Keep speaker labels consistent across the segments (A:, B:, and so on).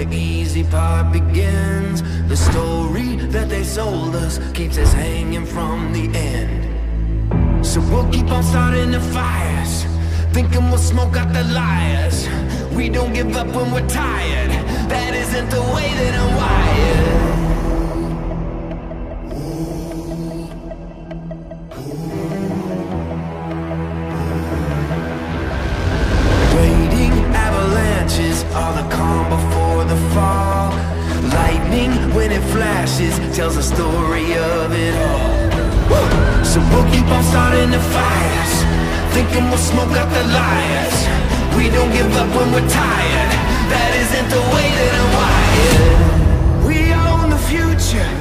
A: the easy part begins. The story that they sold us keeps us hanging from the end. So we'll keep on starting the fires, thinking we'll smoke out the liars. We don't give up when we're tired. That isn't the way that I'm wired. Waiting avalanches are the calm before the fall. Lightning, when it flashes, tells the story of it all. So we'll keep on starting the fires, thinking we'll smoke out the liars. We don't give up when we're tired. That isn't the way that I'm wired. We own the future.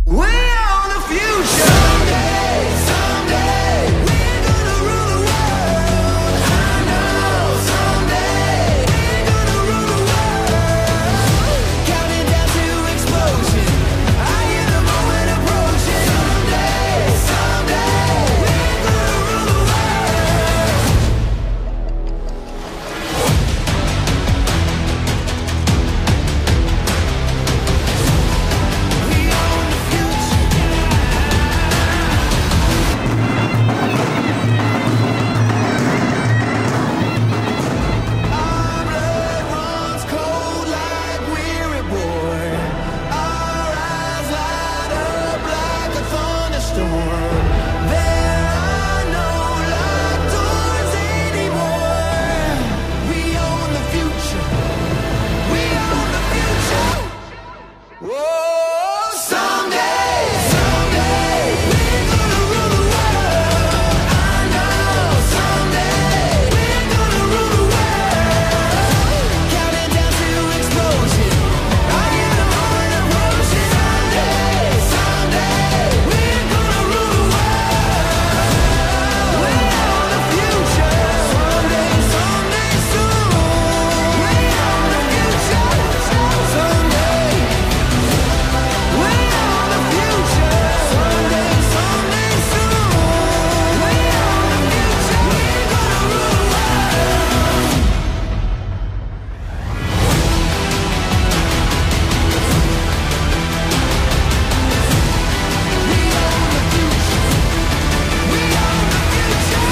A: We own the future. Someday, someday, we're gonna rule the world. I know someday we're gonna rule the world. Counting down to explosion, I hear the moment approaching. Someday, someday, we're gonna rule the world. We own the future. Our blood runs cold like we're at war. Our eyes light up like a thunderstorm. There are no locked doors anymore. We own the future. We own the future. Whoa, someday, someday, we're gonna rule the world. I know someday we're gonna rule the world. Counting down to explosion, I hear the moment approaching. Someday, someday, we're gonna rule the world. We own the future. Someday, someday soon. We own the future. Someday. We own the future. Someday, someday soon. We own the future. We're gonna rule the world. We own the future. We own the future.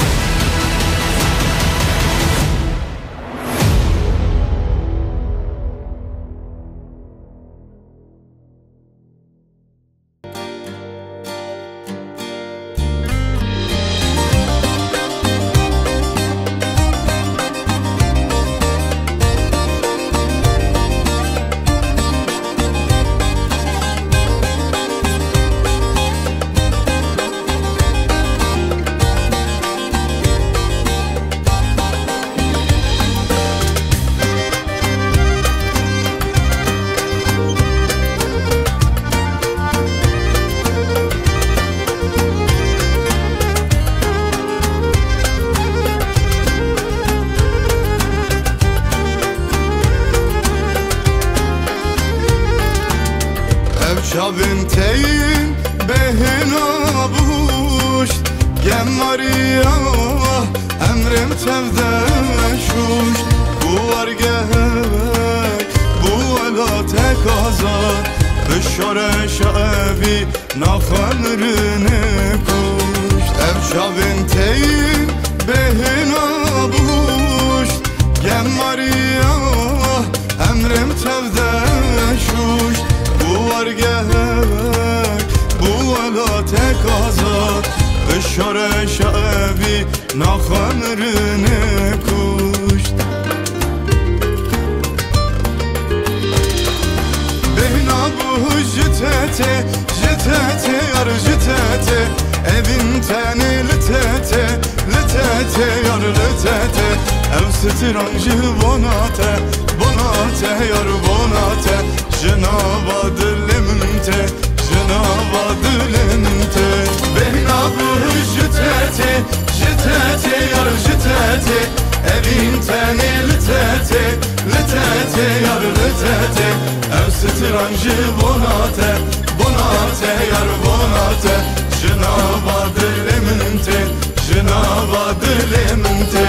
B: شابنتين بهنا بوش جماريا امرم تفدشوش بو ارگهبك بو الا تکازار بشاره شعبی نخمرنه کشت اب شابنتين بهنا بوش جماريا امرم تفدشوش بو ارگهبک بو الا تکازار بشاره شعبی نخمرنه کشت بهنا بو جتته جتته یار جتته evin teni litete litete yar litete ev سترانجı bonate bonate yar bonate Cenaba dilimte Cenaba dilimte Behna bu jitete jitete yar jitete evin teni litete litete yar litete ev سترانجı bonate bonate yar bonate Cenaba dilimte Cenaba dilimte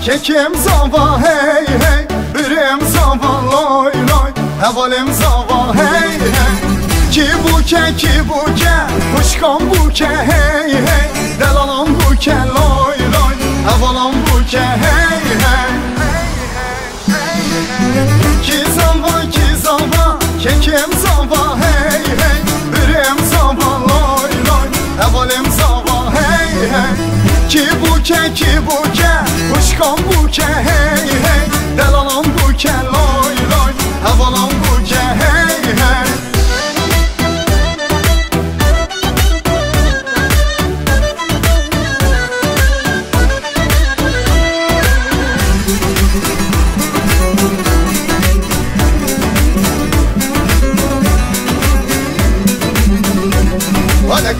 B: kekim zava hey hey, birim zava loy loy, hevalim zava hey hey. Ki buke, kuşkan buke hey hey, delalam buke loy loy, hevalam buke hey hey. Ki zava, kekim zava hey hey, birim zava loy loy, hevalim zava hey hey. Ki buke, kuşkan buke hey hey, delalam buke loy loy, hevalam buke hey hey.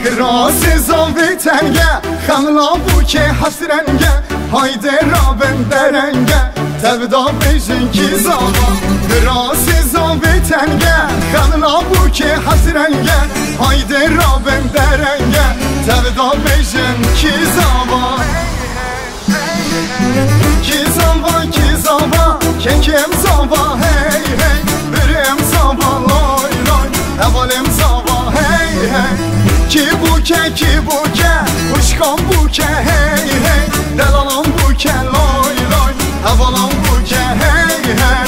B: Krasi zavi tenge, xanla buke hasrenge, hayde raben derenge, tevda bejin ki zava. Krasi zavi tenge, xanla buke hasrenge, hayde raben derenge, tevda bejin ki zava. Ki zava, kekim zava hey hey, birim zava loy loy, hevalim zava hey hey. Ki buke, kuşkan buke hey hey, delalam buke loy loy, hevalam buke hey hey.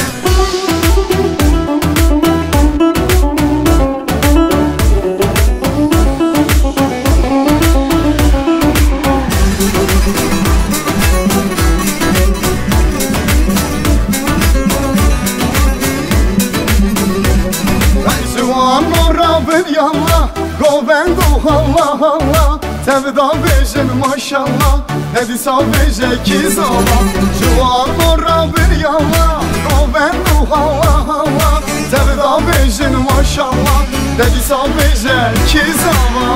B: Yallah, govendo Allah Allah, tevda bejin maşallah, hedisa beje ki zava. Juan ora bir yallah, govendo Allah Allah, tevda bejin maşallah, hedisa beje ki zava.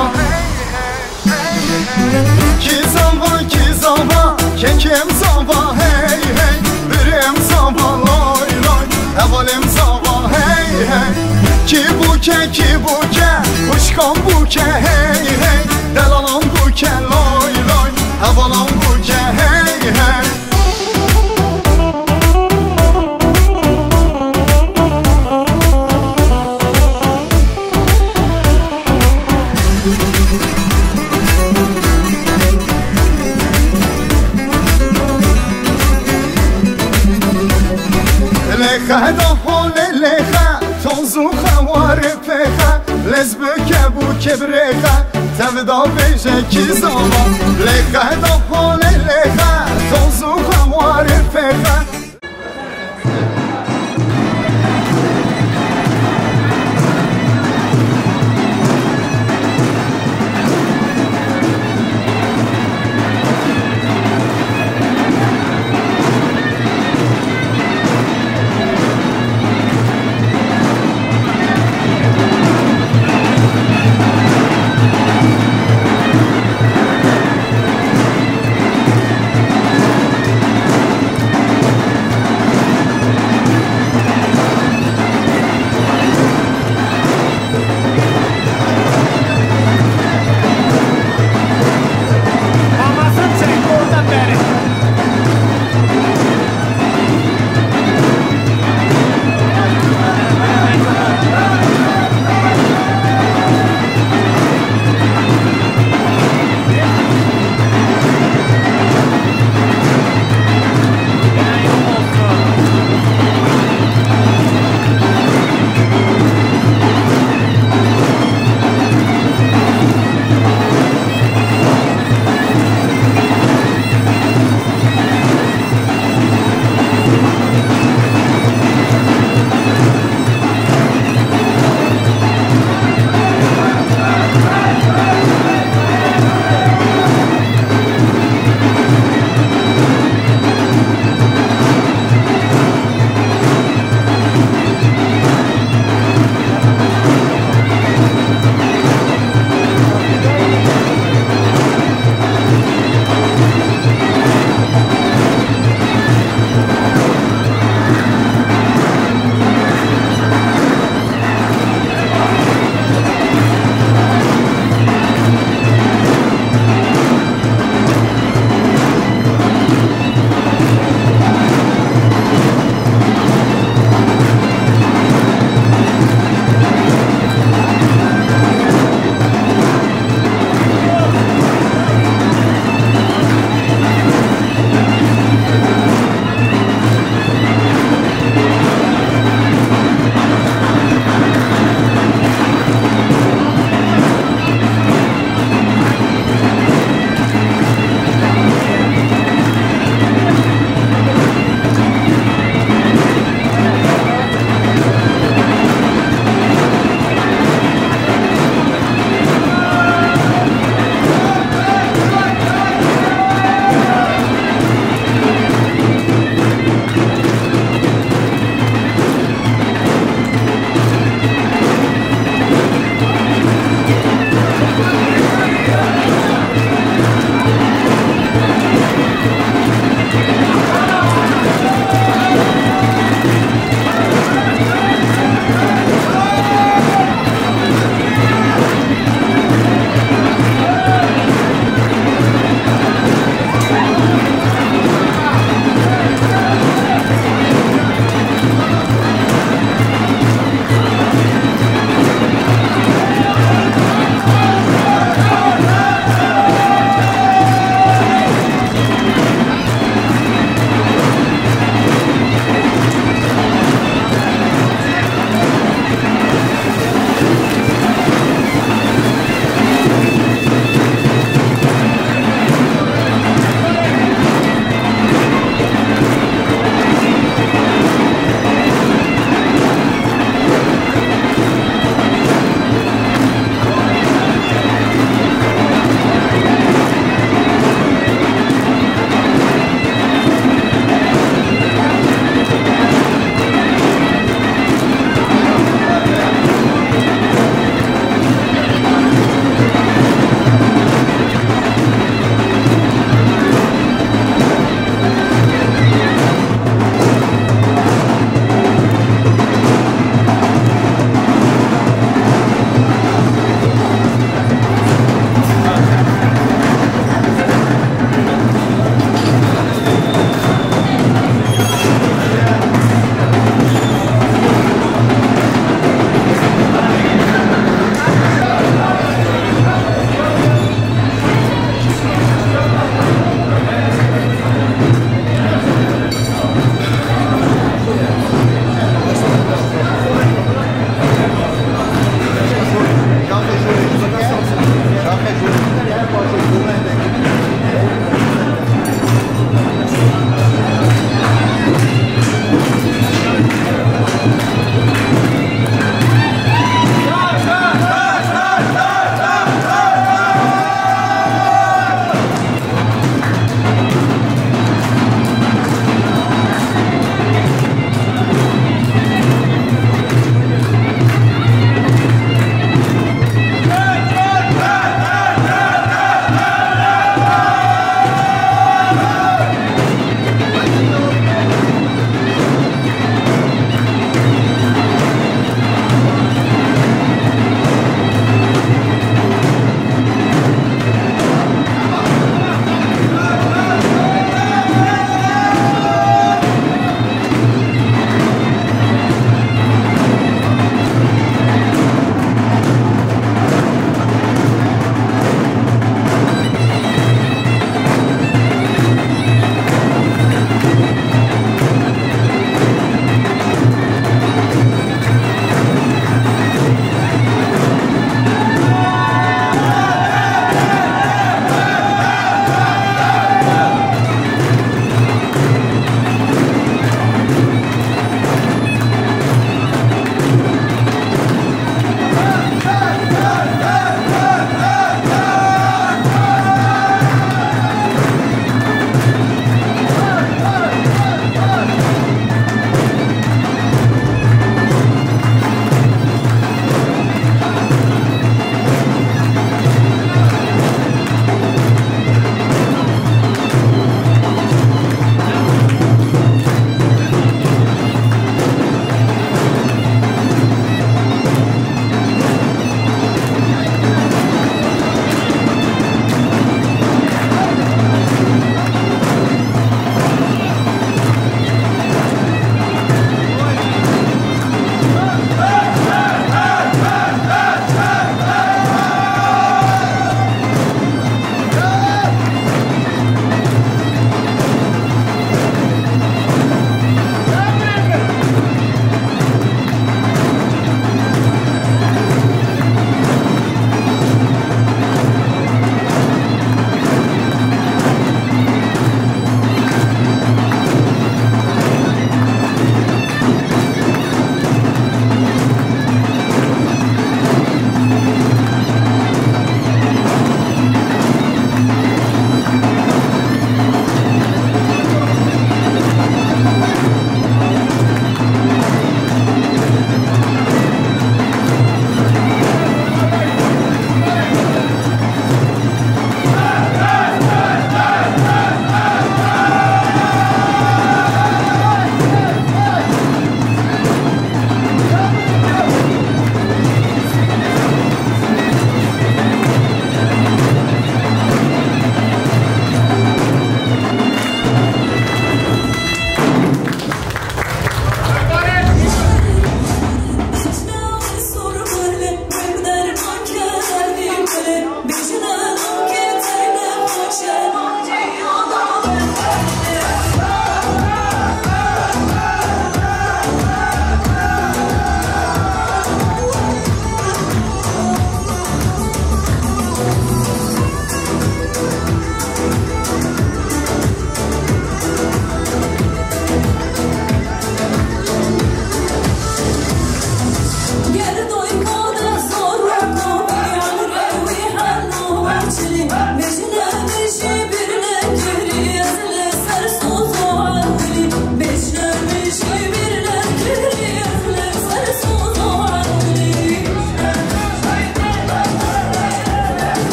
B: Ki zava, kekim zava hey hey, birim zava loy loy, hevalim zava hey hey. Ki buke, kuşkan buke hey hey, delalam buke loy loy, hevalam buke hey hey. Leha da hole leha, tozu havare peha, lezbeke buke breha, tevda beje ki zava. Leha da hole leha, tozu havare peha.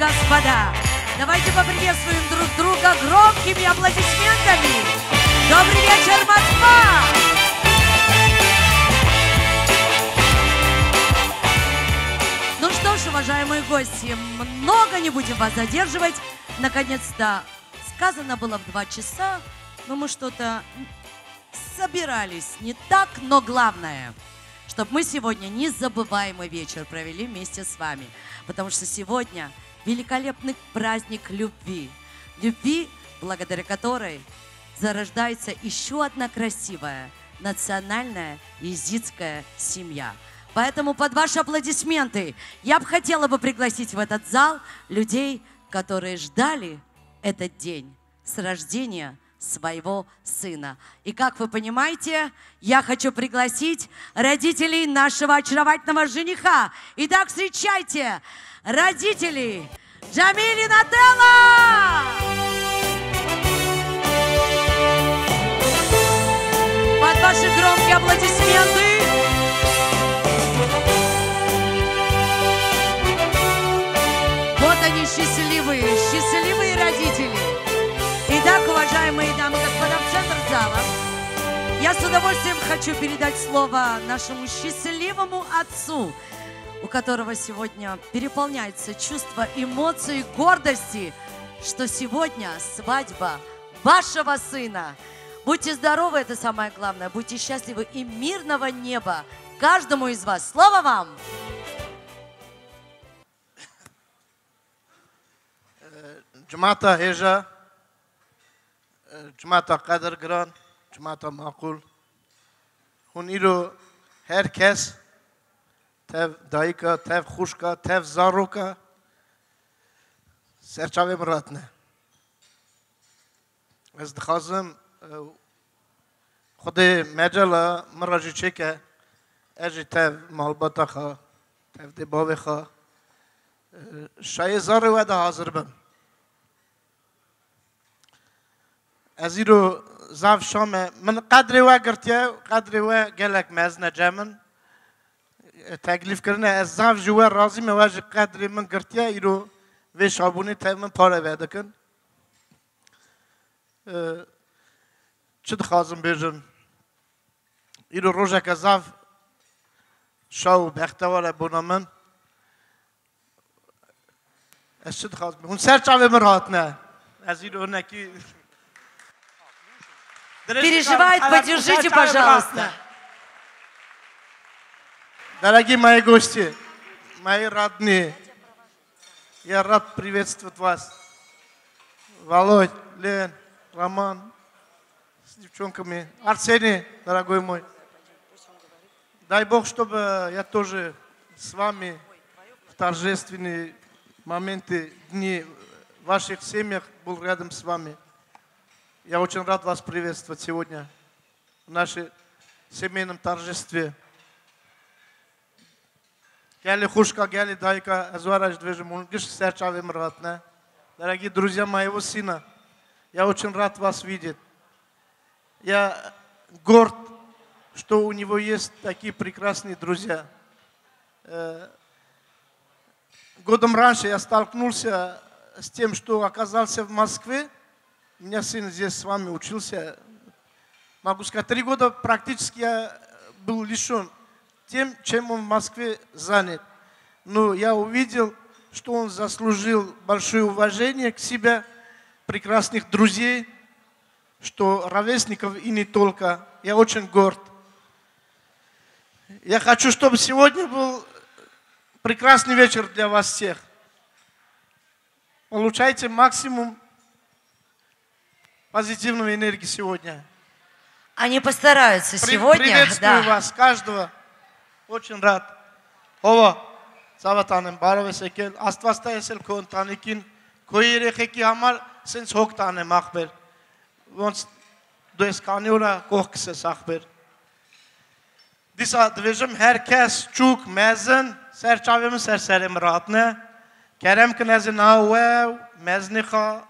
C: господа, давайте поприветствуем друг друга громкими аплодисментами. Добрый вечер, Москва! Ну что ж, уважаемые гости, много не будем вас задерживать. Наконец-то сказано было в 2 часа, но мы что-то собирались не так, но главное, чтобы мы сегодня незабываемый вечер провели вместе с вами. Потому что сегодня великолепный праздник любви. Любви, благодаря которой зарождается еще одна красивая национальная езидская семья. Поэтому под ваши аплодисменты я бы хотела пригласить в этот зал людей, которые ждали этот день с рождения своего сына. И как вы понимаете, я хочу пригласить родителей нашего очаровательного жениха. Итак, встречайте родителей Джамиль и Нателла! Под ваши громкие аплодисменты вот они, счастливые родители. Итак, уважаемые дамы и господа, в центр зала я с удовольствием хочу передать слово нашему счастливому отцу, у которого сегодня переполняется чувство эмоций, гордости, что сегодня свадьба вашего сына. Будьте здоровы, это самое главное. Будьте счастливы и мирного неба каждому из вас. Слово вам!
D: Cumata heja, cumata kader gran, cumata makul. Huniro herkes, tev dayka, tev khushka, tev zaroka, serçave muratne. Ez dikhazim خود مجلا مراجع چکه اجی تف مالباتا خا تف دباوی خا شای زار و ده حاضر بم ازی رو زاف شام من قدر و گرتیا قدر و گلک مزن جمن تکلیف کردن از زاف جوا راضی مواج قدر من گرتیا ایرو و شابونی تف من پاره وعده کن چه دخوازم بیجم ایرو روزه که زاف شاو بختوار بونامن از چه دخوازم اون سرچاوه مرات نه از ایرو نکی
C: Переживает, поддержите, пожалуйста.
D: Дорогие мои гости, мои родные, я рад приветствовать вас. Володь, Лен, Роман, с девчонками. Арсений, дорогой мой. Дай Бог, чтобы я тоже с вами в торжественные моменты, дни в ваших семьях был рядом с вами. Я очень рад вас приветствовать сегодня в нашем семейном торжестве. Гели хушка, гели дайка, азвараж движем, унгиш серчавим ратне. Дорогие друзья моего сына, я очень рад вас видеть. Я горд, что у него есть такие прекрасные друзья. Годом раньше я столкнулся с тем, что оказался в Москве. У меня сын здесь с вами учился. Могу сказать, 3 года практически я был лишен тем, чем он в Москве занят. Но я увидел, что он заслужил большое уважение к себе, прекрасных друзей, что ровесников и не только. Я очень горд. Я хочу, чтобы сегодня был прекрасный вечер для вас всех. Получайте максимум позитивной энергии сегодня.
C: Они постараются сегодня.
D: Приветствую вас, каждого. Очень рад. Ова, саватанем, баравесекел, аствастаесел контаникин, коирехеки амар, сенс хоктанем ахбер. Вонс дуэсканиора кохксе сахбер. Disa dvejim herkes çok mezen, serçavemi serserim rahatne. Kerem ki nezi nawev, meznikha,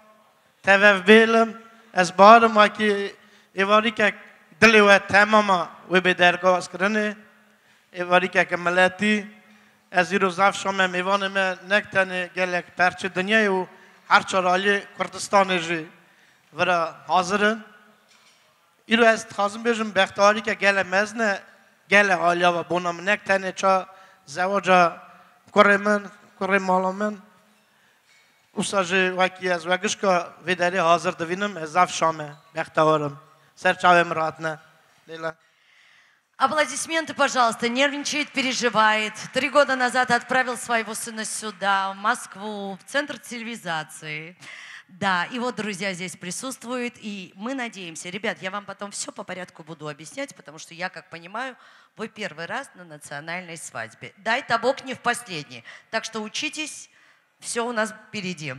D: tevev belim. از بار ما که ایواری که دلی و تماما و به درگاه کرنه ایواری که ملتی از ایرو زف شما میوان من نکتنی گلک پرچه دنیای و هر چرالی کردستان جی ورا حاضرن ایرو از تخازم بیشم بختاری که گل مزنه گل حالیا و بونم نکتنی چا زواجا کره من کره مالا من اوساجی وکی از وگش که ویداری حاضر دوینم از زف شما بختارم سرچاویم رات نه لیلا
C: Аплодисменты, пожалуйста. Нервничает, переживает. 3 года назад отправил своего сына сюда, в Москву, в центр цивилизации. Да, и вот друзья здесь присутствуют, и мы надеемся. Ребят, я вам потом все по порядку буду объяснять, потому что я, как понимаю, вы первый раз на национальной свадьбе. Дай-то Бог не в последний. Так что учитесь, все у нас впереди.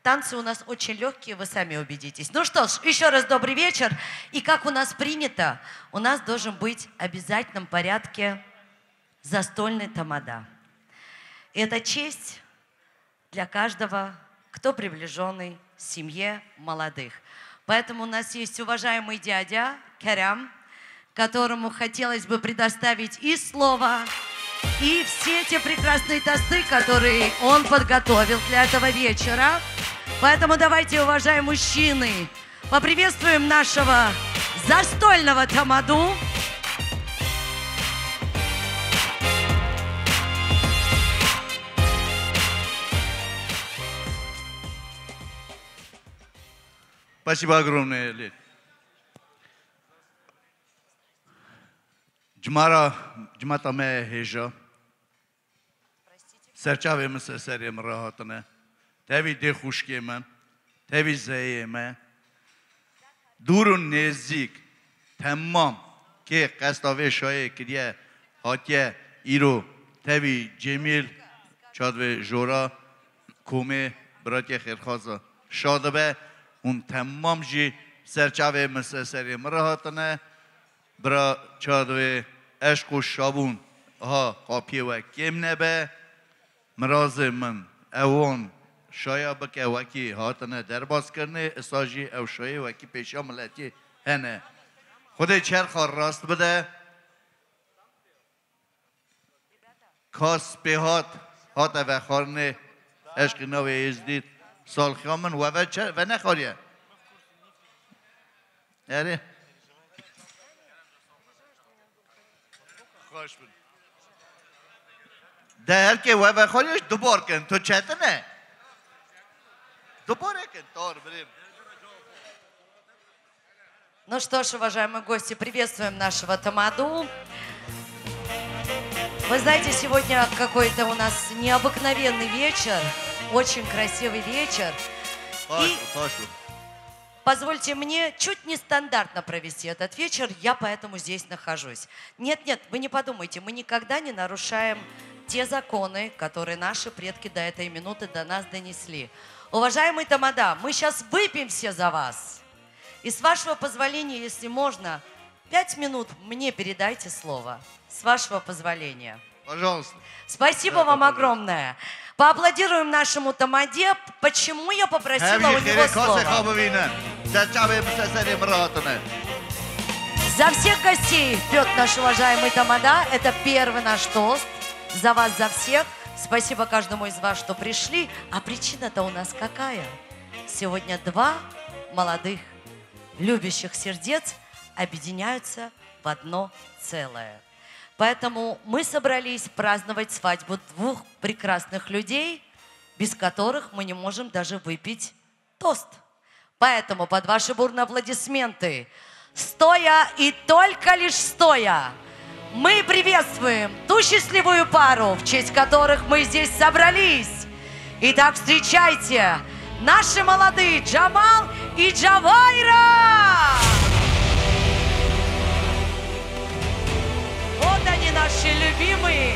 C: Танцы у нас очень легкие, вы сами убедитесь. Ну что ж, еще раз добрый вечер. И как у нас принято, у нас должен быть в обязательном порядке застольный тамада. И это честь для каждого, кто приближенный к семье молодых. Поэтому у нас есть уважаемый дядя Керям, которому хотелось бы предоставить и слово, и все те прекрасные тосты, которые он подготовил для этого вечера. Поэтому давайте, уважаемые мужчины, поприветствуем нашего застольного тамаду.
E: Спасибо огромное, Лид. Джмата ме хежа. Серчаве ме се серием рахатане. Теви де хушке мен. Теви зeye мен. Durun nezik. Tamam. Ki qastave şaye kiriye. Hatiye İro. Tevi Cemil. Çadve Jora. Kume. Bratye Khairkhaza. Şadabe. Un tamam ji serçave me se seriem rahatane. Bra çadve عشق و شابون ها قاپیه و کم نبه مرازه من اوان شایا بکه وکی هاتنه درباز کرنه اساجی او شایه وکی پیشا ملتی هنه خود چرخ راست بده کاس به هات و خارنه عشق نوی ازدید سال خیامن و نخاریه یعنی در که و خالیش دوبار کن تو چطه نه دوباره کن تار بریم.
C: Ну что ж, уважаемые гости, приветствуем нашего тамаду. Вы знаете, сегодня какой-то у нас необыкновенный вечер, очень красивый вечер. И позвольте мне чуть нестандартно провести этот вечер, я поэтому здесь нахожусь. Нет, вы не подумайте, мы никогда не нарушаем те законы, которые наши предки до этой минуты до нас донесли. Уважаемый тамада, мы сейчас выпьем все за вас. И с вашего позволения, если можно, 5 минут мне передайте слово. С вашего позволения.
E: Пожалуйста.
C: Спасибо вам огромное. Поаплодируем нашему тамаде. Почему я попросила у него слова? За всех гостей пьет наш уважаемый тамада. Это первый наш тост. За вас, за всех. Спасибо каждому из вас, что пришли. А причина-то у нас какая? Сегодня 2 молодых, любящих сердец объединяются в одно целое. Поэтому мы собрались праздновать свадьбу 2 прекрасных людей, без которых мы не можем даже выпить тост. Поэтому под ваши бурные аплодисменты, стоя и только лишь стоя, мы приветствуем ту счастливую пару, в честь которых мы здесь собрались. Итак, встречайте, наши молодые Джамал и Джавайра! Вот они, наши любимые,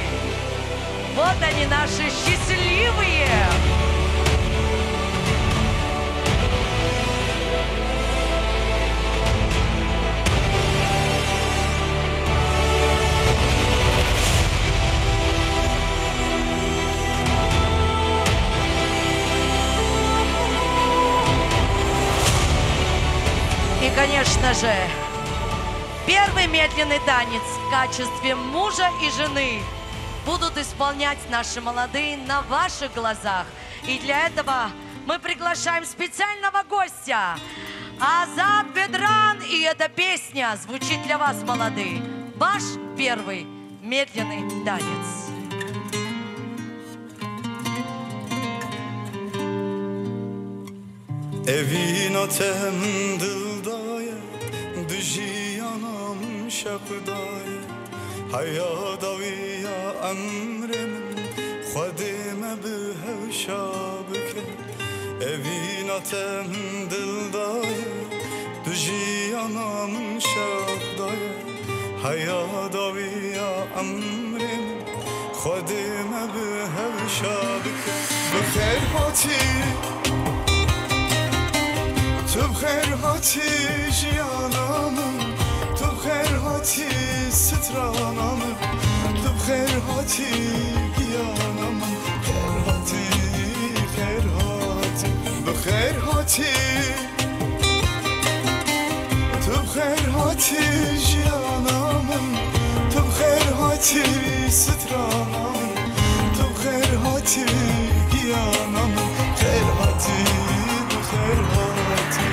C: вот они, наши счастливые. И, конечно же, первый медленный танец в качестве мужа и жены будут исполнять наши молодые на ваших глазах. И для этого мы приглашаем специального гостя. Азат Бедран, и эта песня звучит для вас, молодые. Ваш первый медленный танец.
B: Evinatem dildaya, düjiyanam şakdaya, hayadaviya emremin, khadime bihevşa bike. Evinatem dildaya, düjiyanam şakdaya, hayadaviya emremin, khadime bihevşa bike. Bikher hati تو بخیر هاتی جیانم تو بخیر هاتی سترانم تو بخیر هاتی گیانم خیر هاتی بخیر هاتی تو بخیر هاتی جیانم تو بخیر هاتی سترانم تو بخیر هاتی گیانم خیر هاتی بخیر هاتی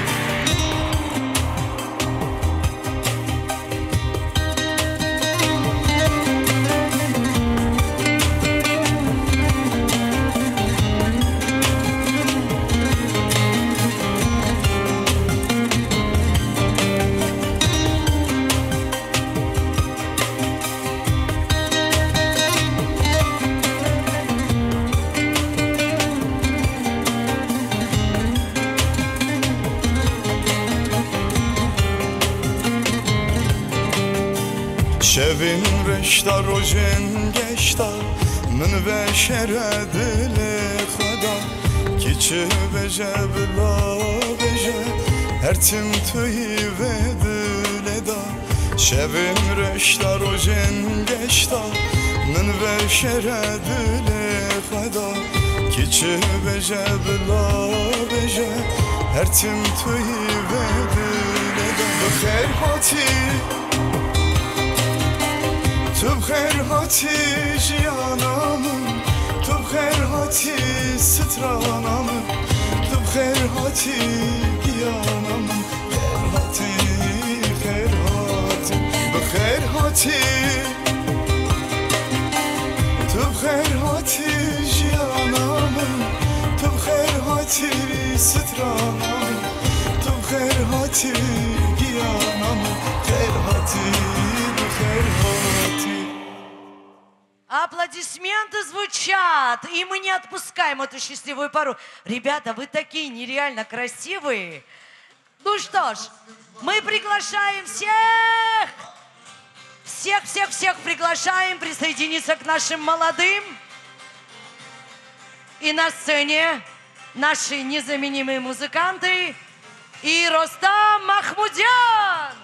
B: شبین رشتا روزن گشتا من و شره دل خدا کی چه بجه بلا بجه هر تیم توی و دل دا شبین رشتا روزن گشتا من و شره دل خدا کی چه بجه بلا بجه هر تیم توی و دل دا بخیر هاتی تو بخیر هاتی جیانم تو بخیر هاتی سترانم تو بخیر هاتی گیانم خیر هاتی بخیر هاتی تو بخیر هاتی جیانم تو بخیر هاتی سترانم تو بخیر هاتی گیانم خیر هاتی بخیر هاتی.
C: Аплодисменты звучат, и мы не отпускаем эту счастливую пару. Ребята, вы такие нереально красивые. Ну что ж, мы приглашаем всех приглашаем присоединиться к нашим молодым. И на сцене наши незаменимые музыканты и Ростам Махмудян.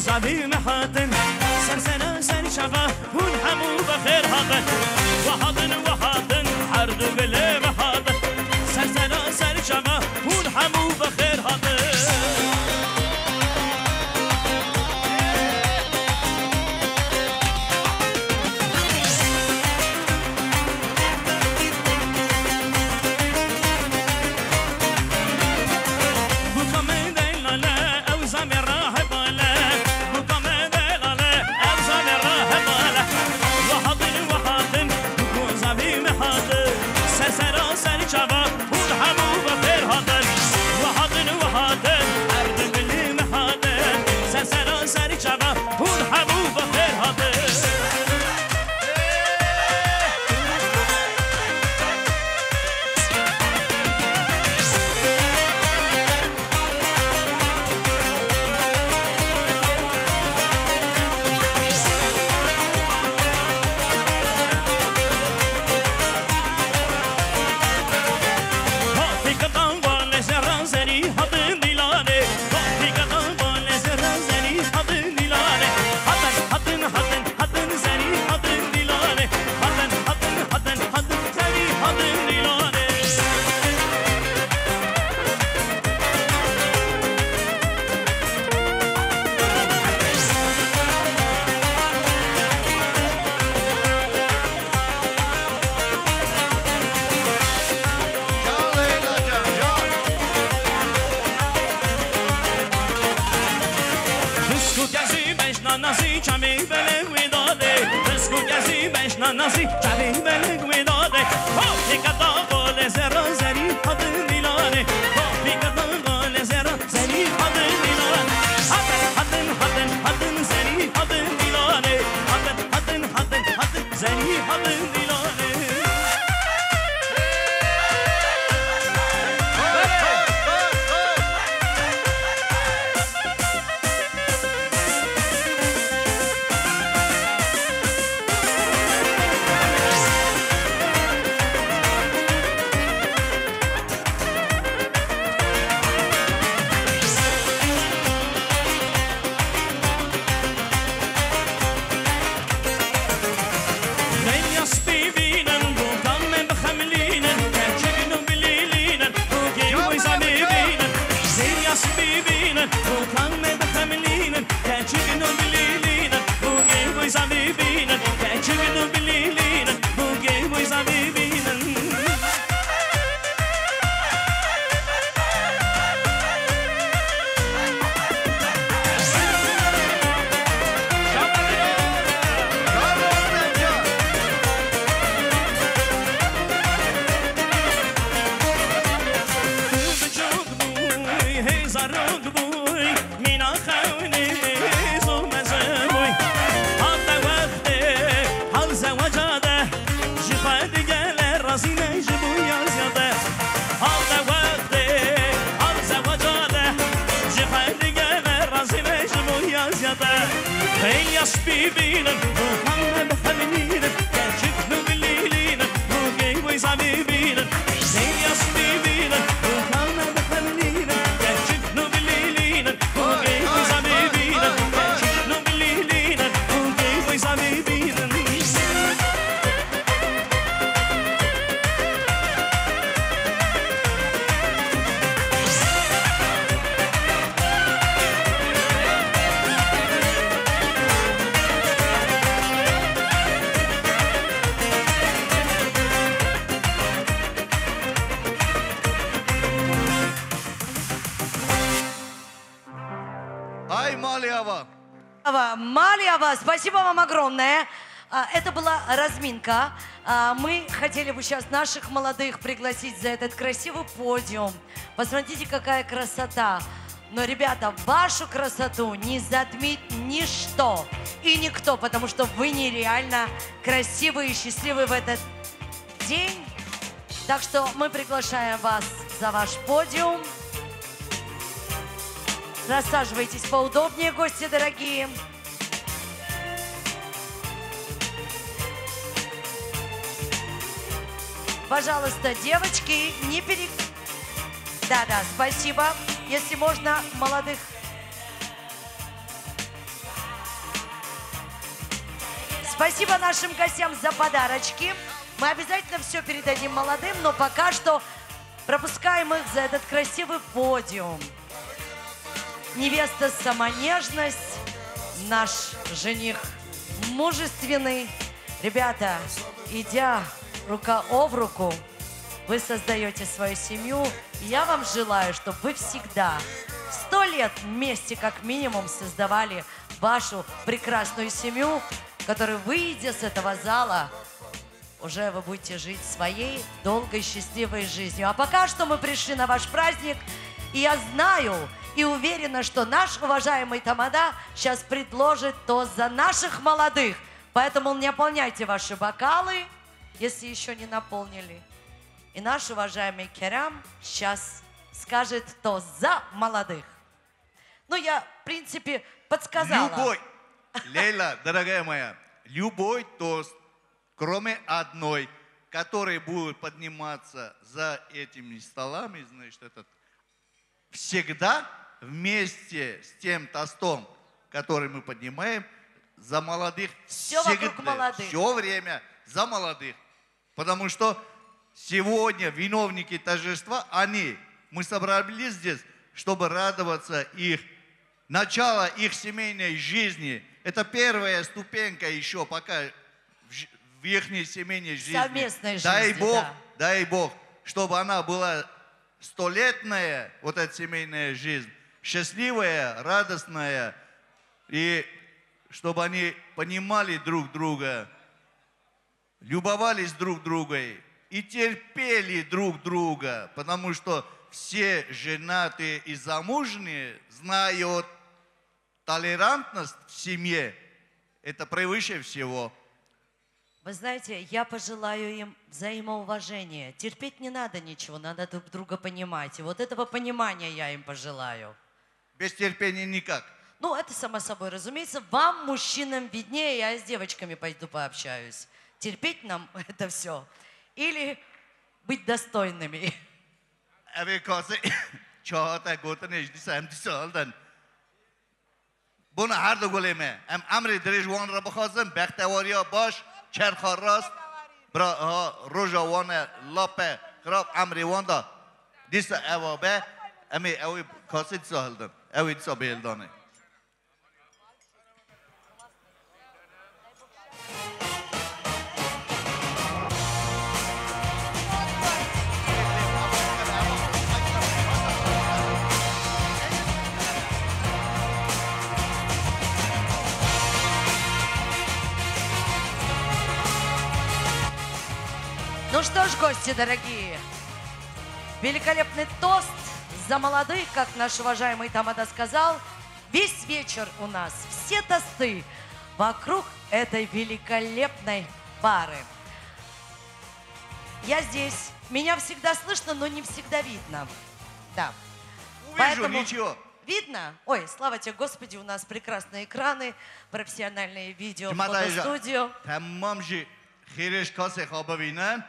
F: زبی محاتن سرسنا سر شفا هون همو بخیر هاتن وحاتن هر دو بله محاتن سرسنا سر شفا هون همو بخیر هاتن ناسی چالی بلگ وداده هاپی کتا قول زرا زری حد میلانه هاپی کتا قول زرا زری حد میلانه حد زری حد میلانه حد زری حد میلانه
C: Малиава, спасибо вам огромное. Это была разминка. Мы хотели бы сейчас наших молодых пригласить за этот красивый подиум. Посмотрите, какая красота. Но, ребята, вашу красоту не затмит ничто и никто, потому что вы нереально красивые и счастливые в этот день. Так что мы приглашаем вас за ваш подиум. Рассаживайтесь поудобнее, гости дорогие. Пожалуйста, девочки, не пере... Да, спасибо. Если можно, молодых Спасибо нашим гостям за подарочки. Мы обязательно все передадим молодым, но пока что пропускаем их за этот красивый подиум. Невеста самонежность, наш жених мужественный. Ребята, идя рука об руку, вы создаете свою семью. Я вам желаю, чтобы вы всегда 100 лет вместе как минимум создавали вашу прекрасную семью, которая, выйдя с этого зала, уже вы будете жить своей долгой счастливой жизнью. А пока что мы пришли на ваш праздник, и я знаю и уверена, что наш уважаемый тамада сейчас предложит тост за наших молодых. Поэтому не наполняйте ваши бокалы, если еще не наполнили. И наш уважаемый Керам сейчас скажет тост за молодых. Ну, я, в принципе, подсказала.
E: Любой, Лейла, дорогая моя, любой тост, кроме одной, который будет подниматься за этими столами, значит, этот, всегда вместе с тем тостом, который мы поднимаем, за молодых.
C: Все вокруг молодых.
E: Все время за молодых. Потому что сегодня виновники торжества, мы собрались здесь, чтобы радоваться их, начало их семейной жизни. Это первая ступенька еще пока в их семейной жизни.
C: Совместной жизни,
E: дай Бог, чтобы она была столетняя, вот эта семейная жизнь, счастливая, радостная, и чтобы они понимали друг друга, любовались друг другом и терпели друг друга, потому что все женатые и замужние знают, толерантность в семье – это превыше всего.
C: Вы знаете, я пожелаю им взаимоуважения. Терпеть не надо ничего, надо друг друга понимать. И вот этого понимания я им пожелаю.
E: Без терпения никак.
C: Ну, это само собой, разумеется. Вам, мужчинам, виднее, я с девочками пойду пообщаюсь. Терпеть нам это все. Или быть достойными.
E: Bunu her de güleme. Emri direjwan ra bخوازم بختواریا باش چرخ راست برا روجوان لاپه خراب امری واندا دیس اوابه امی اوی کاسید سهلدن اوی دیسا بیلدانه
C: Ну что ж, гости дорогие, великолепный тост за молодых, как наш уважаемый тамада сказал. Весь вечер у нас, все тосты вокруг этой великолепной пары. Я здесь, меня всегда слышно, но не всегда видно. Да.
E: Увижу, ничего.
C: Видно? Ой, слава тебе, Господи, у нас прекрасные экраны, профессиональные видео, фотостудию.
E: Tamam ji خیرش کاسه خواب بینن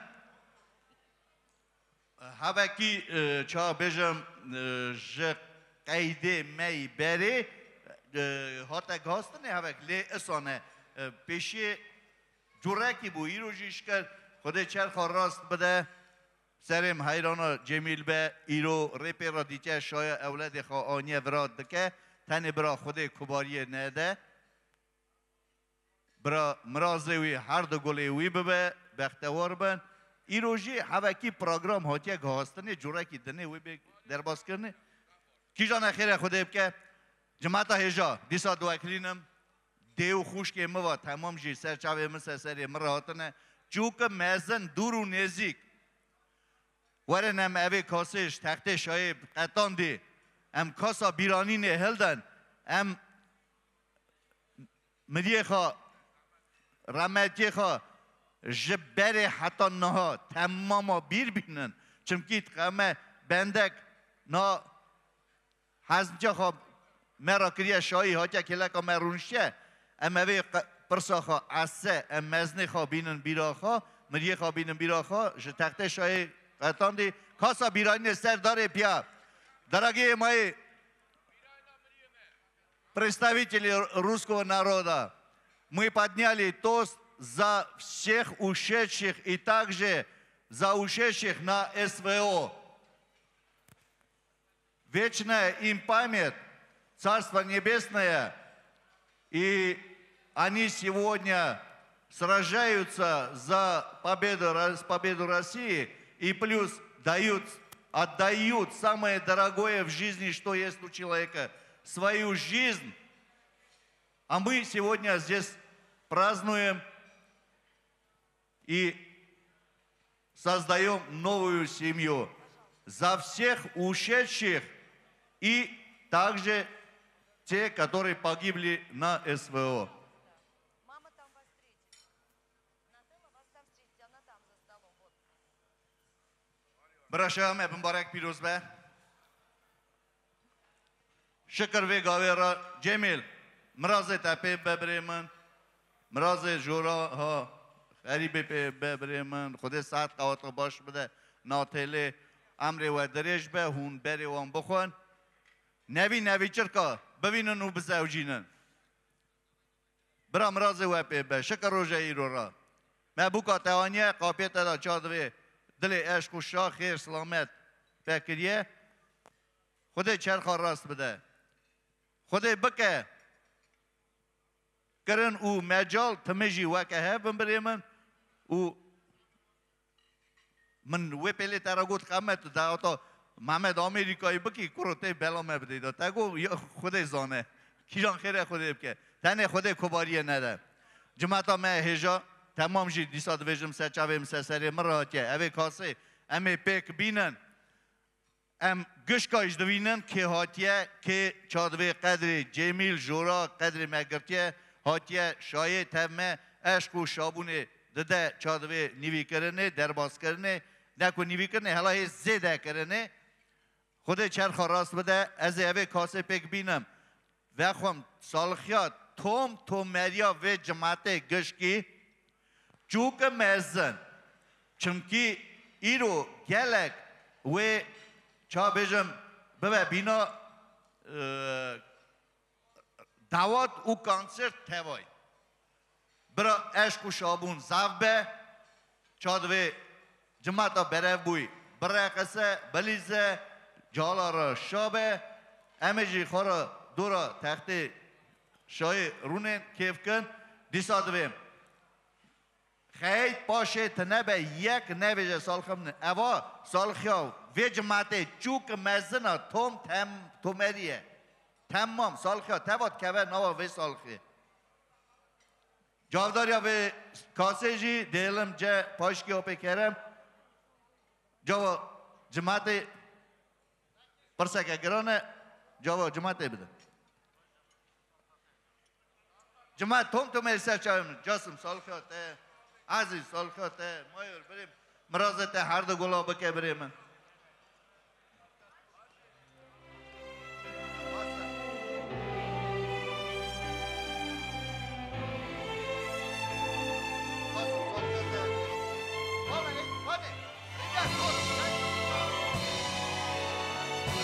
E: هوکی چا بجم ج قیده می بری هات گاستنه هوک لی اسانه پیشی جورکی بو ایرو جیش کرد خود چرخ راست بده سرم حیرانا جمیل به ایرو ریپی را دیگه شای اولاد خواهانی براد دکه تنی برا خود کباری نده برا مرازوی هر دو گلیوی ببه بختوار بن ایروژی هوکی پروگرام هاتیه گاستنه جورکی دنه وی درباز کرنه کی جان خیره خوده بکه جماعت هجا دیسا دو اکلینم دیو خوش که موا تمام جی سر چاوی مسه سری مراتنه چوک مزن دور و نزیک ورنم اوی کاسش تخت شایب قطان دی ام کاسا بیرانی نه هلدن ام مدیه خواه رحمتی خواه جبر حتی نه تمام بیر بینن چمکیت قمه بندک نه حزمچه خواه مرا کریه شایی ها که کلکا مرونشه اما وی پرسا خواه اسه ام مزنی خواه بینن بیرا خواه مریه خواه بینن بیرا خواه جه تخت شایی قطان دی کاسا بیرانی سر داره پیا дорогие мои представители русского народа, Мы подняли тост за всех ушедших и также за ушедших на СВО. Вечная им память, Царство Небесное, и они сегодня сражаются за победу России и плюс отдают самое дорогое в жизни, что есть у человека, свою жизнь. А мы сегодня здесь празднуем и создаем новую семью за всех ушедших и также те, которые погибли на СВО.
C: Мама там вас встретит. Нателла вас там встретит, она там за столом. Вот.
E: براشم مبارک پیروز به شکر و گاویرا جمیل مراز تپه ببریمن مراز جورا ها غریبه ببریمن خود ساعت قوات باش بده ناتله امر و درش به هون بری وان بخون نوی چرکا ببینن و بزوجینن برا مراز و به شکر روژه ایرو را مبوکا توانیه قاپیت دا چادوه دل عشق و شاه خیر سلامت فکریه خود چرخا راست بده خود بکه کرن او مجال تمجی وکه هفن بریمن او من وی پلی تراغوت قمت دا اوتا محمد آمریکایی بکی کروته بلامه بدیده تگو خود زانه کیجان خیره خود بکه تنه خود کباریه نده جماعتا من هجا تمام جی دیساد ویجم سچاویم سسری مراتیه اوه کاسه امه پیک بینن ام گشکایش دوینن که هاتیه که چادوه قدر جمیل جورا قدر مگرتیه هاتیه شایه تمه عشق و شابونه دده چادوه نیوی کرنه درباز کرنه نکو نیوی کرنه هلای زیده کرنه خود چرخ راست بده از اوه کاسه پیک بینم و خوام سالخیات توم مریا و جماعت گشکی چوک مزن چونکی ایرو گلک و چا بجم ببه بینا دعوت او کانسرت توای برا عشق و شابون زف به چا دوی جماعتا بره بوی برای قصه بلیزه جالا را شابه همه جی خورا دورا تخت شای رونه کیف کن دیسا دویم خیلی باشه تنبه یک نویجه سالخم نه اوا سالخیا ویج ماته چوک مزنا تومریه تمام سالخیا تباد که نوا وی سالخی جاوداریا وی کاسه جی دیلم جه پاشکی اپی کرم جاوا جماعت پرسکه گرانه جاوا جماعت بده جماعت تومری سر چاویم جاسم سالخیا ته عزیز سالخات مایور بریم مرازت هر دو گلابه که بریم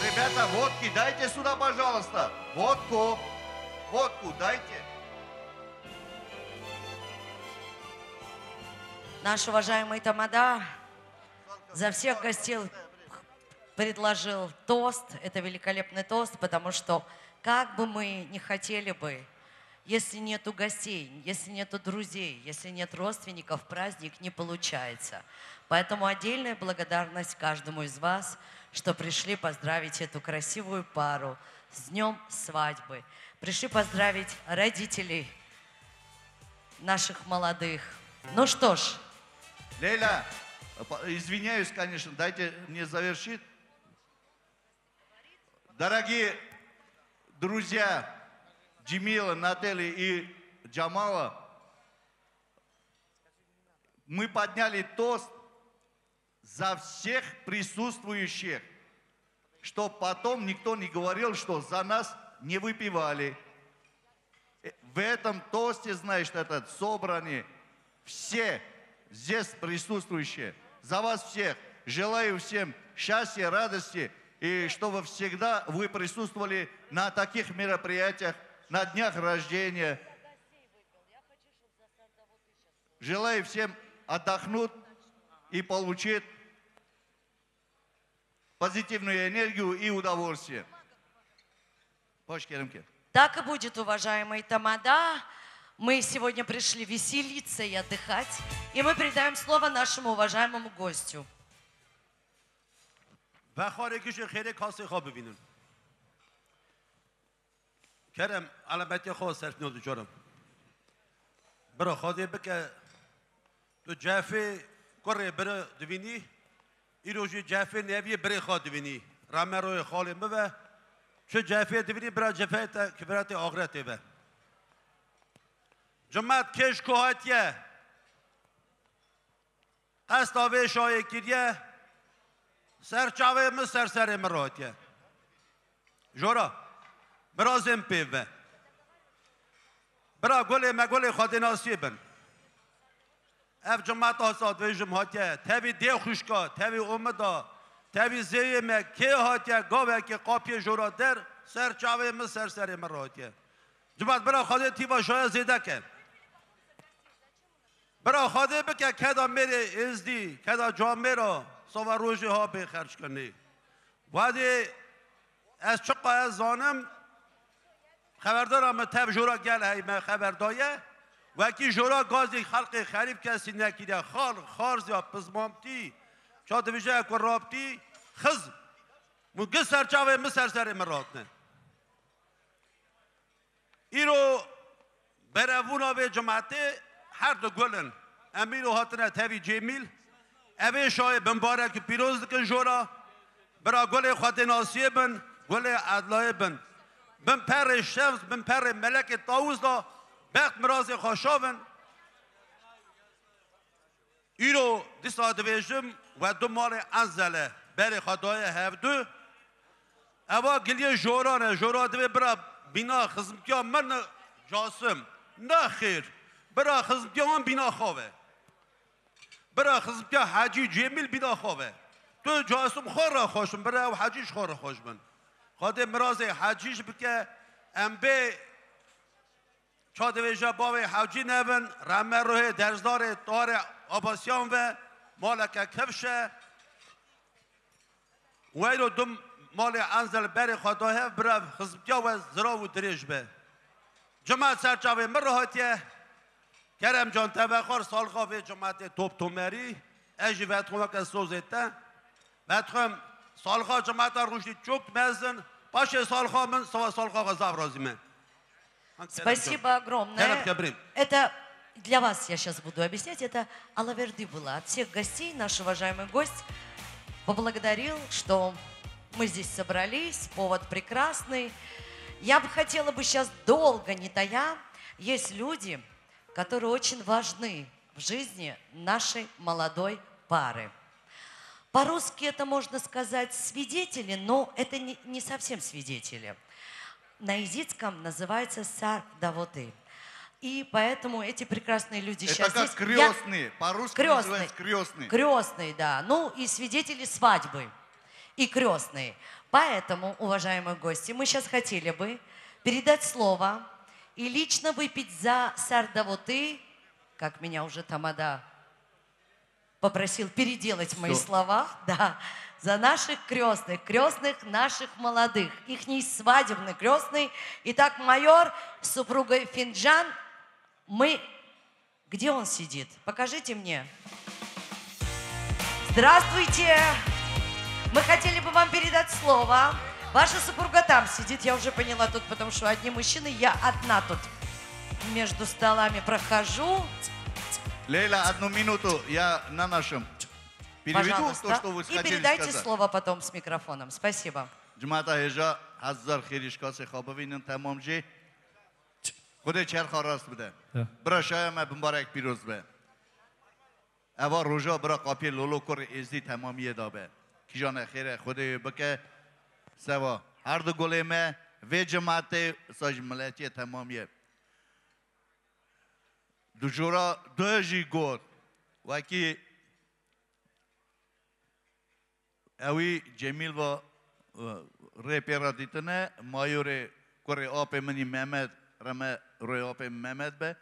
E: Ребята, водки дайте сюда, пожалуйста. Водку дайте.
C: Наш уважаемый Тамада за всех гостей предложил тост. Это великолепный тост, потому что как бы мы ни хотели бы, если нету гостей, если нету друзей, если нет родственников, праздник не получается. Поэтому отдельная благодарность каждому из вас, что пришли поздравить эту красивую пару с днем свадьбы. Пришли поздравить родителей наших молодых. Ну что ж.
E: Лейла, извиняюсь, конечно, дайте мне завершить. Дорогие друзья Джемила, Нателли и Джамала, мы подняли тост за всех присутствующих, чтобы потом никто не говорил, что за нас не выпивали. В этом тосте, значит, этот собраны все здесь присутствующие. За вас всех желаю всем счастья, радости, и чтобы всегда вы присутствовали на таких мероприятиях, на днях рождения. желаю всем отдохнуть и получить позитивную энергию и удовольствие.
C: Так и будет, уважаемый Тамада. Мы сегодня пришли веселиться и отдыхать. И мы передаем слово нашему уважаемому гостю.
G: و خارجیش خیلی کاسه خواب ببینن کرم علامتی خواه صرف نیاز جارم برا خواهده بکه تو جافه کره برا دوینی ای روژی جافه نویه برای خواه دوینی رامه روی خاله مبه چه جافه دوینی برا جافه تا کبرات آخرته به جماعت کش کوهاتیه قصد آوه شایه کریه سرچاوه من سر مراتیه جورا برازم پیوه برا گل خواهد ناسیه بن اف جماعت آساد و جماعتیه تاوی دی خوشکا تاوی اومدا تاوی زیه مه که هاتیه گاوه که قاپیه جورا در سرچاوه من سر مراتیه جماعت برا خواهد تیوا شایه زیده کن برا خواهد بکه کدا میره ازدی کدا جامعه را سوار روزی ها به خرج کنی وادی از چقا از زانم خبردارم تب جورا گل هی من خبردایه وکی جورا گازی خلق خریب کسی نکیده خارز یا پزمامتی چا دویجه اکو رابطی خز مگه سرچاوه مسر مراتنه ای رو برفونا به جماعته هر دو گلن امیر و حاطنه تاوی جمیل اوه شای بمبارک پیروز کن جورا برا گل خود ناسیه بن گل عدلای بن بن پر شمس بن پر ملک طاوز دا بخت مراز خوشاون ای رو دیسا دویجم و دو مال انزله بری خدای هفدو اوه گلیه جورا دوی برا بینا خزمتیا من جاسم نه خیر برا خزمتیا من بینا خواه برا خزمتیا حاجی جمیل بینا خواه تو جاسم خور را خوشم برا و حاجیش خور را خوش من خواهد مراز حاجیش بکه ام به چادویجا باوی حاجی نبن رمه روح درزدار دار آباسیان و مالک کفشه و ایرو دم مال انزل بری خداه برا خزمتیا و زرا و دریج به جماعت سرچاوه من راحتیه کرم جان تبخار سال خواه جماعت توپ تومری اجی وقت خواه که سوزیده وقت خواه سال خواه جماعت روشی چوک مزن باشه сал خواه من سال خواه غزاف رازی من
C: Спасибо огромное. Это для вас я сейчас буду объяснять. Это Алаверди была. От всех гостей наш уважаемый гость поблагодарил, что мы здесь собрались. Повод прекрасный. Я бы хотела сейчас долго, не тая. Есть люди, которые очень важны в жизни нашей молодой пары. По-русски это можно сказать свидетели, но это не совсем свидетели. На языцком называется сардавоты. И поэтому эти прекрасные люди
E: это
C: сейчас
E: как
C: здесь.
E: Крестные, по-русски называется крестные.
C: Крестные, да. Ну и свидетели свадьбы. И крестные. Поэтому, уважаемые гости, мы сейчас хотели бы передать слово и лично выпить за сардавоты, как меня уже Тамада попросил переделать мои слова, да, за наших крестных наших молодых, ихний свадебный крестный. Итак, майор с супругой Финджан, где он сидит? Покажите мне. Здравствуйте! Мы хотели бы вам передать слово. Ваша супруга там сидит, я уже поняла тут, потому что одни мужчины, я одна тут между столами прохожу.
E: Лейла, одну минуту, я на нашем переведу то, что вы
C: и
E: хотели
C: передайте
E: сказать.
C: слово потом с микрофоном. Спасибо.
E: جماعت هجا هزار خیریش کاسه خواب بینن تمام جی خود چرخ راست بده برا شایم مبارک پیروز به اوا روژا برا قاپی لولو کر ازدی تمامیه دابه کی جان خیره خود بکه سوا هر دو گله مه و جماعت ساج ملتی تمامیه دو جورا دو جی گود وکی اوی جمیل و رپیرا دیتنه مایور کره آب منی محمد رمه روی آب محمد به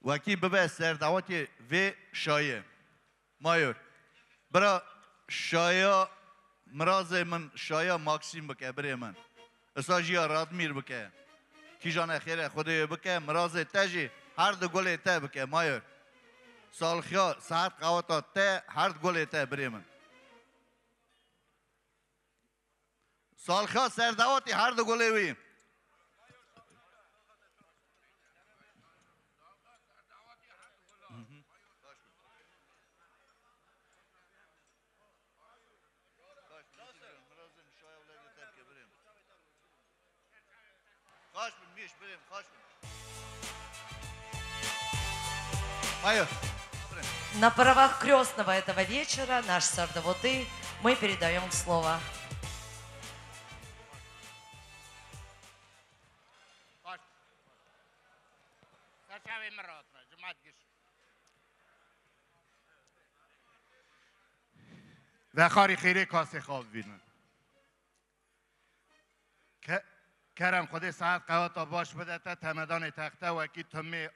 E: وکی ببه سردواتی و شایه مایور برا شایه مراز من شایه ماکسیم بکه بری من اساجیا رادمیر بکه کی جان خیره خودی بکه مراز تجی هر دو گل ته بکه مایور سالخیا ساعت قواتا ته هر دو گل ته بری من سالخیا سردواتی هر دو گله وی Kaç bin, beş birim, kaç bin. Hayır.
C: На правах крестного этого вечера, наш Сардавоты, мы передаем слово.
H: و خاری خیره کاسه خواب بینن کرم خودی ساعت قواتا باش بده تا تمدان تخته و اکی تمی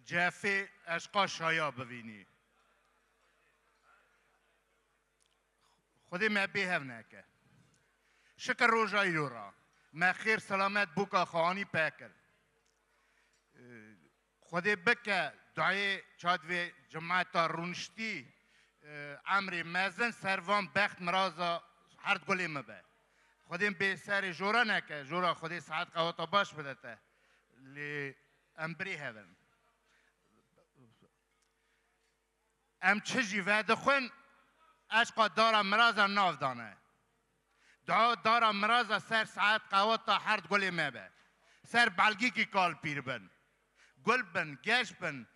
H: جفی اشقا شایا ببینی خودی مبی هم نکه شکر روژایی رو را مخیر سلامت بوکا خواهانی پکر خودی بکه دعای چادوی جماعت رونشتی امری مزن سروان بخت مرازا هر گلی مبه خودیم به سر جورا نکه جورا خودی ساعت قواتا باش بده تا لی امبری هون ام چجی وعده خون اشقا دارا مرازا ناف دانه دارا مرازا سر ساعت قواتا هر گلی مبه سر بلگی کی کال پیر بن گل بن گش بن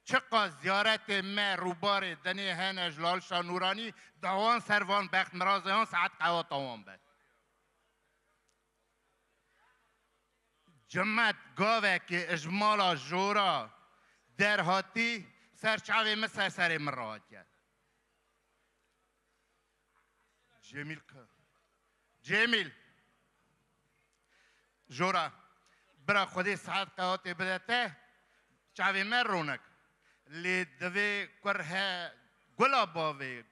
H: چقا زیارت ما روبار دنی هن اجلال شاه نورانی دوان سروان بخت مرازیان ساعت قوات آوان بد جمعت گاوه که اجمالا جورا در هاتی سرچاوی مثل سر مراد کرد جمیل جورا برا خودی ساعت قوات بدته چاوی من رونک لی دوی کره گلا باوی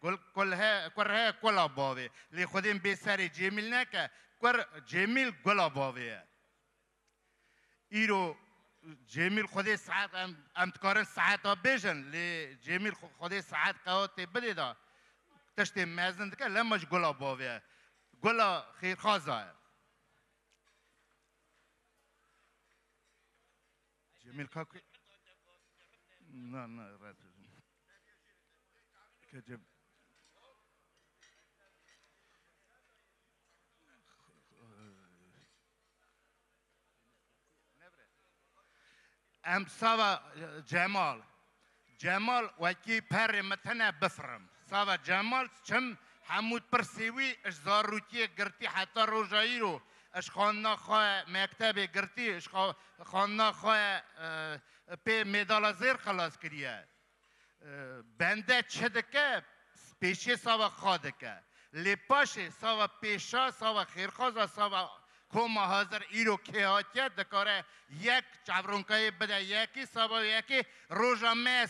H: کره گلا باوی لی خودیم بی سری جمیل نکه جمیل گلا باوی ایرو جمیل خودی ساعت امتکارن ساعت ها بیشن لی جمیل خودی ساعت قوات بده دا تشتی مزن دکه لمش گلا باوی گلا خیرخوازه جمیل کاکی نه رد که ام سوا جمال وکی پر متنه بفرم سوا جمال چم حمود پرسیوی اش زاروتی گرتی حتی روژایی رو اش خاننا خواه مکتب گرتی اش خاننا خواه پی میدالا زیر خلاص کریه بنده چه دکه پیشی سوا خادکه لیپاش سوا پیشا سوا خیرخوازا سوا کوما حاضر ایرو که هاتیه دکاره یک چبرونکای بده یکی سوا یکی روژا مه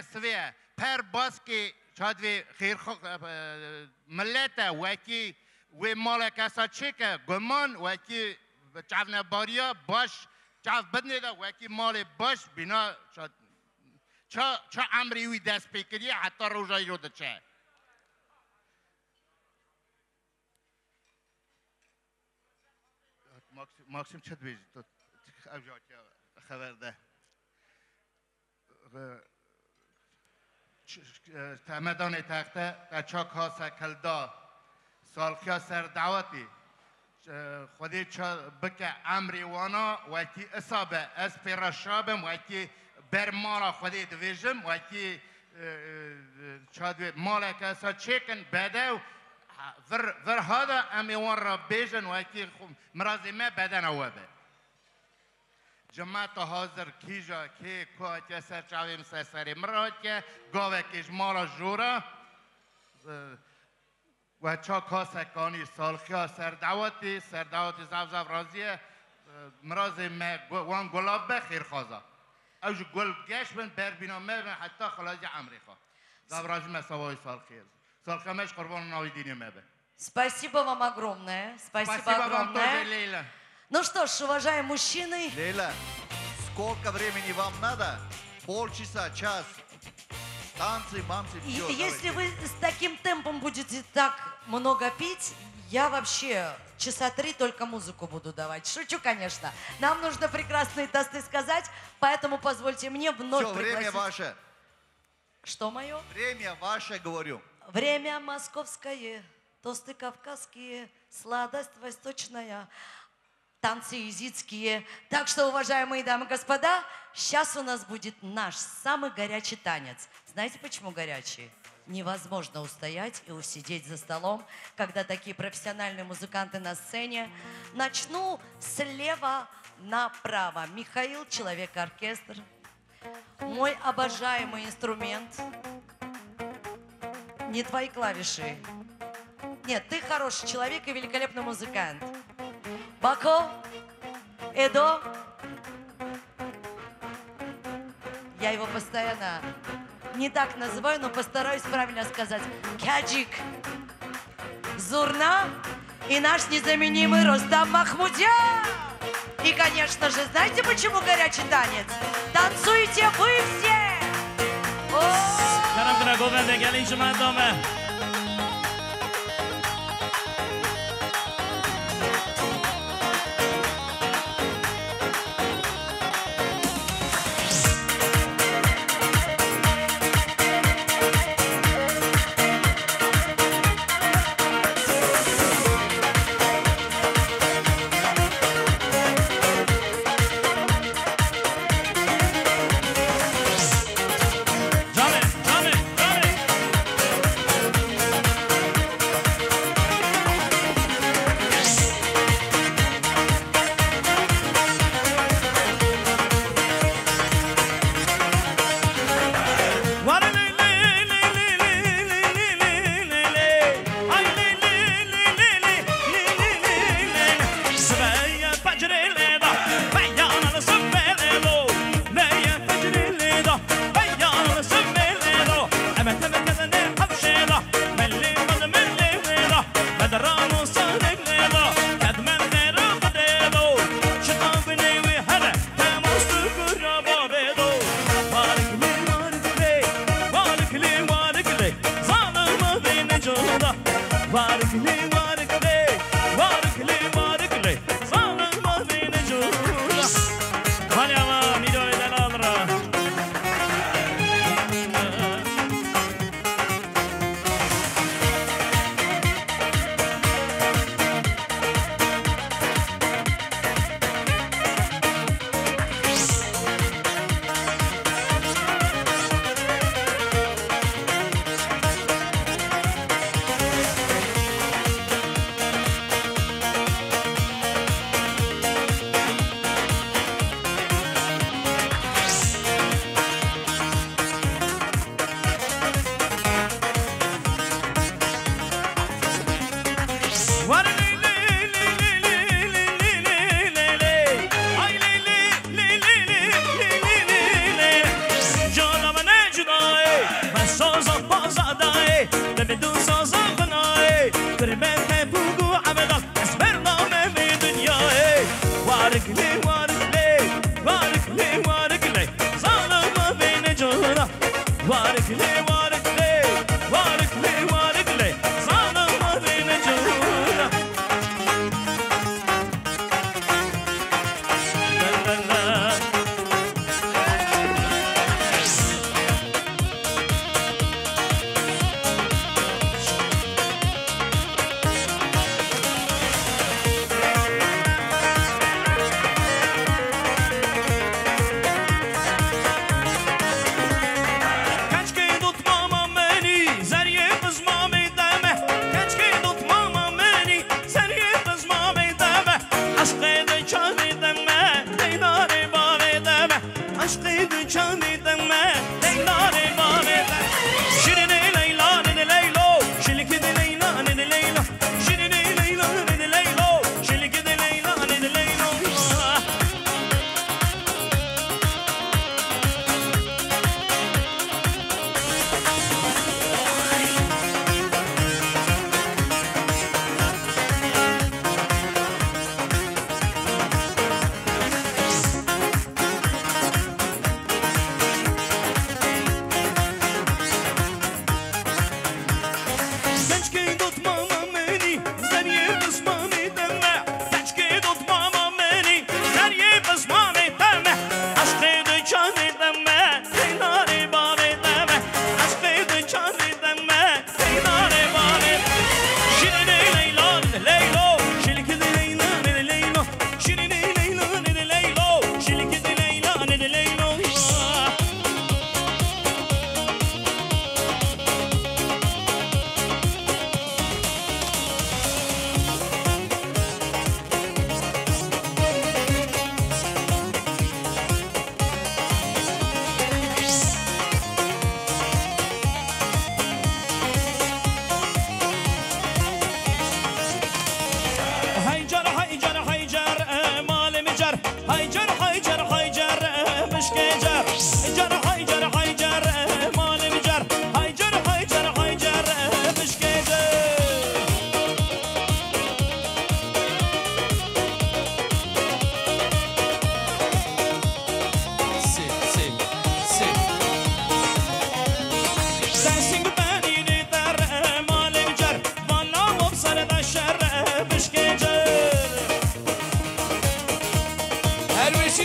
H: سویه پر باز که چادوی ملت وکی و مالک اسا چه که گمان وکی چاو باریا باش چاو بدنه دا وکی مال باش بینا چه امری وی دست پیکریه حتی روژایی رو ده چه ماکسیم چه دویجی تو خبر ده تمدان تخته قچاک ها سکلدا سالخیا سر دعواتی خودی بکه امری وانا وکی اصابه از پیراشابم وکی برمارا خودی دویجم وکی چادوی مالک اصا چیکن بده ور هادا امیوان را بیجن وکی مرازی ما بدن اوبه جماعت حاضر کیجا که کوهاتی سر چاویم سری مراد که گاوه کش مالا جورا و چا کاسکانی سالخیا سردعواتی زفزف رازیه مراز ما وان گلاب بخیر خوازا اوج گل گش من بر بینا ما حتی خلاص امریکا زبراج مساوی سال خیر سال خمش قربان ناوی دینی ما به
C: Спасибо вам огромное. Спасибо
H: вам тоже,
C: огромное.
H: Лейла.
C: Ну что ж, уважаемые мужчины,
E: Лейла, сколько времени вам надо? Полчаса, час. Танцы, мамцы, все.
C: если вы с таким темпом будете так много пить, я вообще часа 3 только музыку буду давать. Шучу, конечно. Нам нужно прекрасные тосты сказать, поэтому позвольте мне вновь
E: Все, время
C: пригласить...
E: ваше.
C: Что мое?
E: Время ваше, говорю.
C: Время московское, тосты кавказские, сладость восточная, танцы изидские. Так что, уважаемые дамы и господа, сейчас у нас будет наш самый горячий танец. Знаете, почему горячий? Невозможно устоять и усидеть за столом, когда такие профессиональные музыканты на сцене. Начну слева направо. Михаил, человек-оркестр. Мой обожаемый инструмент. Не твои клавиши. Нет, ты хороший человек и великолепный музыкант. Бако, Эдо. Я его постоянно не так называю, но постараюсь правильно сказать. Кяджик, Зурна и наш незаменимый Рустам Махмудян. И, конечно же, знаете, почему горячий танец? Танцуйте вы все!
F: Karam Dragovende, gelin şuma dome.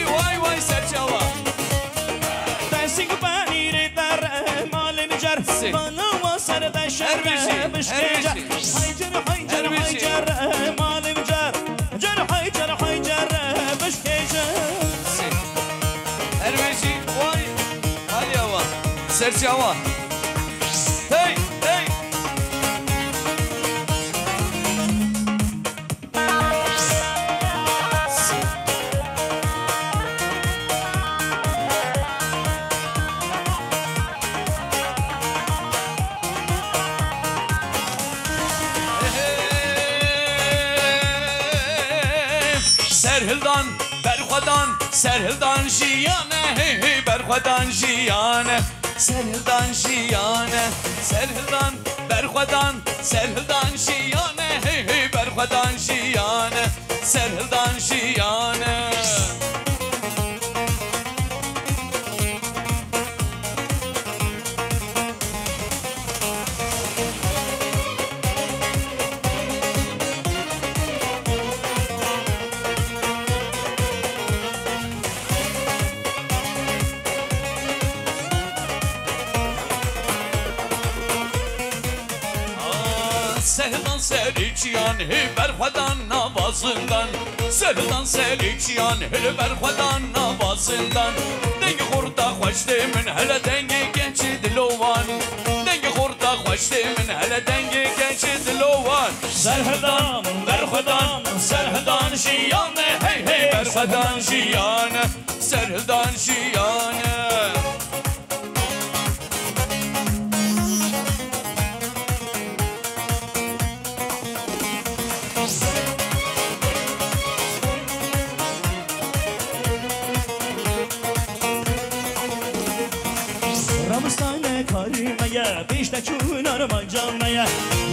F: وای وای سرچاوا دستیگ پنیر در مال نجار بالا و سر دشر بشکجا های جر مال نجار های جر بشکجا
I: هرمشی وای حالی آوا سرچاوا هی هی
F: Serhildan, berxwadan, serhildan jiyane, hey hey berxwadan jiyane, serhildan jiyane, serhildan, berxwadan, serhildan jiyane, hey hey berxwadan jiyane, serhildan jiyane. Serdan seriçiyan berxwadan navazından Serdan seriçiyan berxwadan navazından Dengi xurda xoş demin hele dengi genç dilovan Dengi xurda xoş demin hele dengi genç dilovan Serdan berxwadan serdan jiyane hey hey berxwadan jiyane serdan jiyane Navstane karimeye beşte çunar mancameye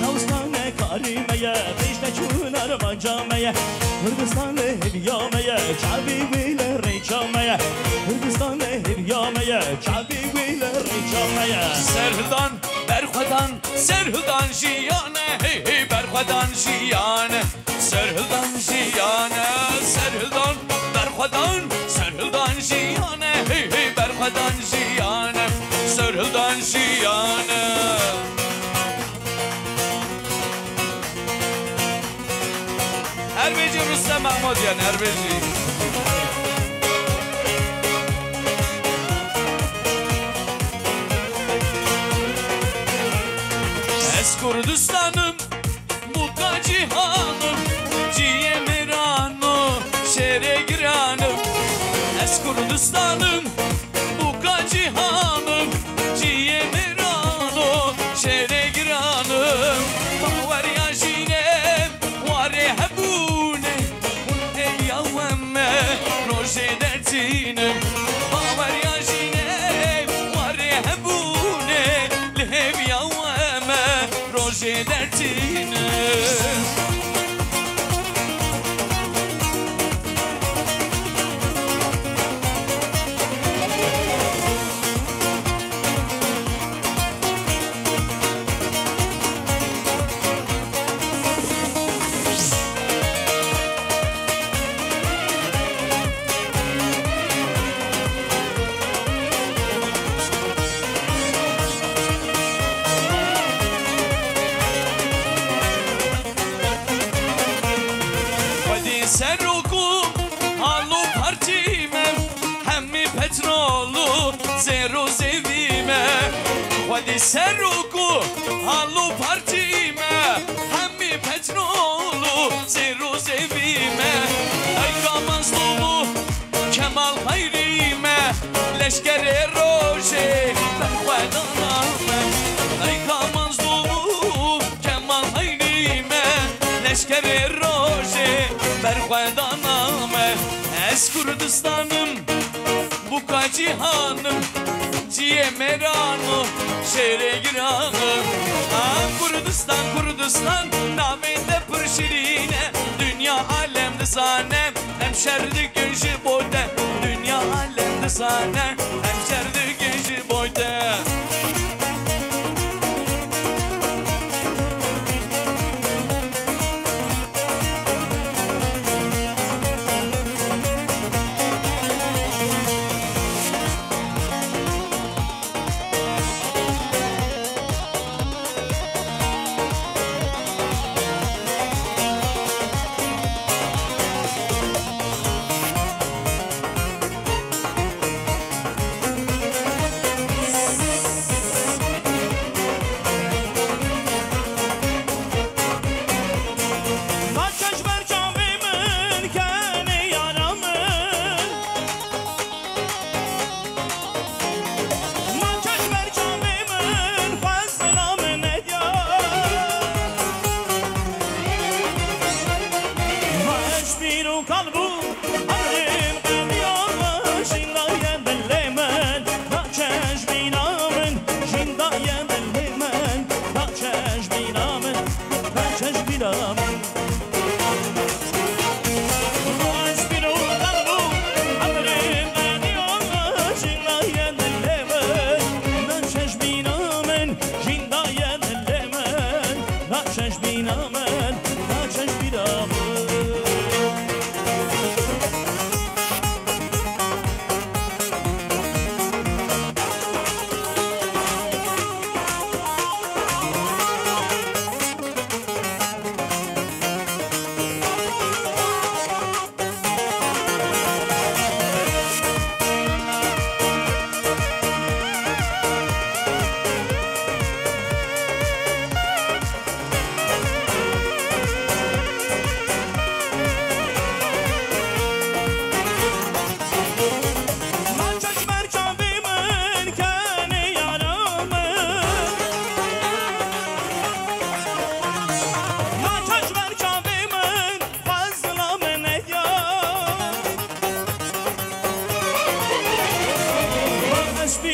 F: Navstane karimeye beşte çunar mancameye Hırdistan'ı heviyameye Çabi bile reyçameye Hırdistan'ı heviyameye Çabi bile reyçameye Serhildan berxwadan serhildan jiyane Hey hey berxwadan jiyane Serhildan jiyane Serhildan berxwadan serhildan jiyane Hey hey berxwadan jiyane Serhildan jiyane Erbeci Rüstem Mahmudyan Erbeci Es Kurdistan'ım Mutla cihanım Ciye miranı Şere giranım Es Kurdistan'ım Mutla cihanım Ciye miranı Şere giranım Bavar yaşinem Vare hebune Kunte yavemme Roje dertinem Bavar yaşinem Vare hebune Lehev yavemme Roje dertinem Seruku halu partime hemmi petrolu zero zevime Vadi seruku halu partime hemmi petrolu zero zevime Ayka mazlumu kemal hayrime leşkere roje berxwadaname Ayka mazlumu kemal hayrime leşkere roje berxwadaname Ez Kurdistan'ım Buka cihanım Ciye merano Şere giranım Kurdistan Kurdistan Navende pırşirine Dünya alemde zanem Hemşerdi günşi boyda Dünya alemde zanem Hemşerdi günşi boyda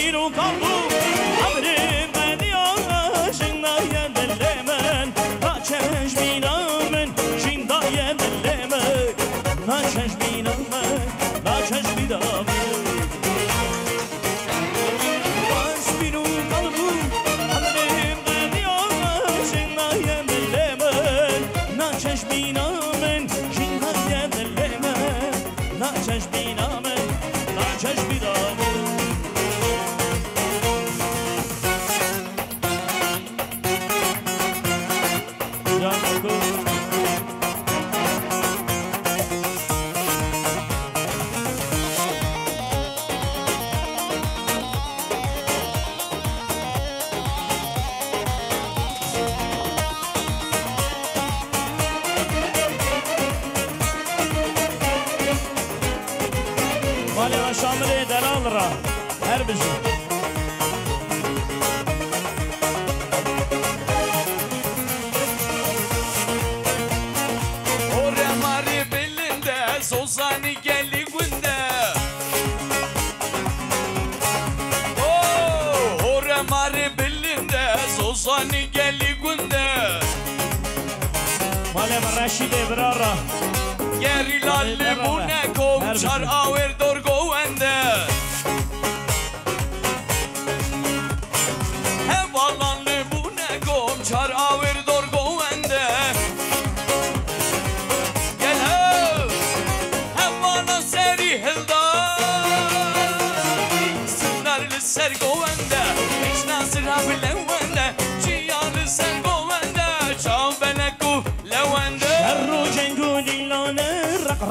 F: بیرون کامبو عمریم قدیان جنای دل من ناچش بینم من جندای دل من ناچش بینم من ناچش بینم باش بیرون کامبو عمریم قدیان جنای دل من ناچش بینم من جندای دل من ناچش بینم من ناچش بینم مالی شامل دلال را هر بجو
I: Oraya mari belinde Sozani geldi günde Oraya mari belinde Sozani geldi günde
F: مالی من رشید ابرارا
I: Geri lalle bu ne komçar aver dorgovende Hevalanlı bu ne komçar aver dorgovende Gel he Hevana seri hilda Sınarlı sergovende Hiç nasır habilevende Ciyalı sergovende Çavbeleku levende
F: شر و جنگ و دیلانه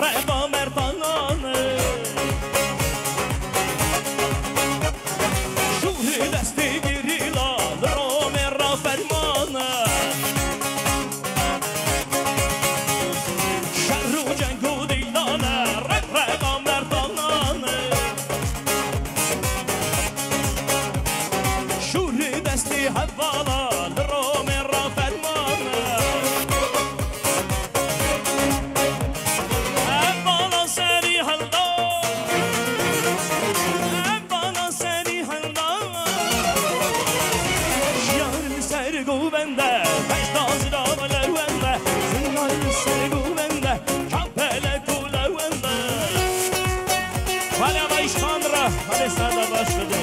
F: رق با مردانانه شور دستی گریلا درام را فرمانه شر و جنگ و دیلانه رق با مردانانه شور دستی حوالا درام را فرمانه Hadi sana başladı.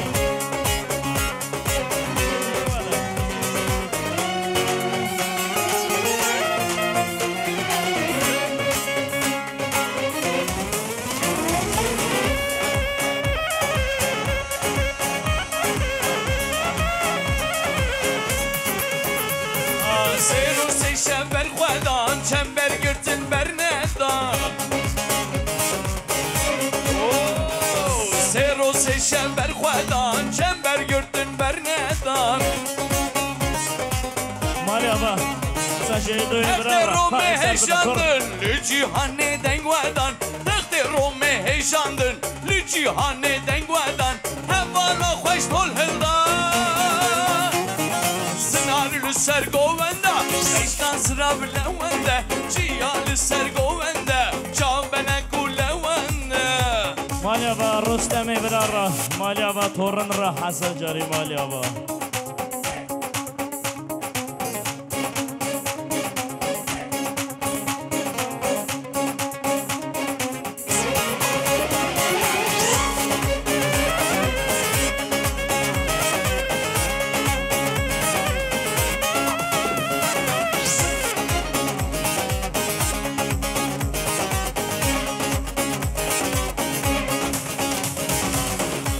I: Sero se şember xwedan çember girtin bernedan Sero se şember xwedan çember girtin bernedan
F: Merhaba. Saçı
I: Tekte rome heyeşandın Lücihane dengvedan Tekte rome heyeşandın Lücihane dengvedan Hevala xoş bol hildan Sınarlı sergovenda Seçtan sıra bilevende Ciyalı sergovende Çavbene kulevende
F: Merhaba Rüstem İbrara. Merhaba Torun Ra Hasan Cari merhaba.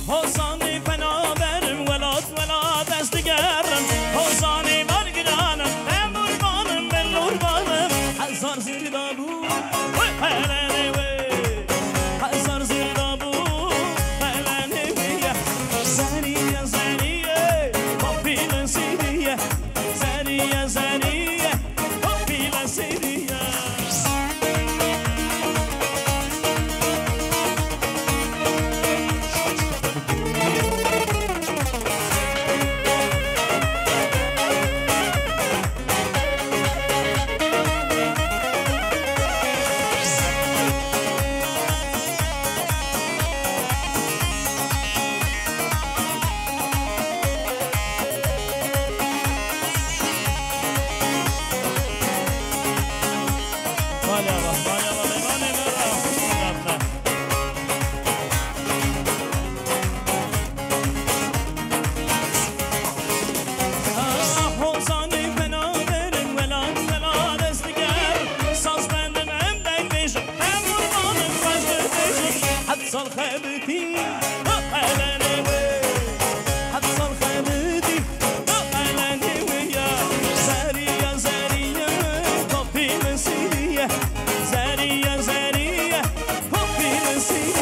F: Hasan-ı Penaver velat velat حصل خيبتي أهلاني حصل خيبتي أهلاني ويا زارية زارية كوفي نسية زارية زارية كوفي نسية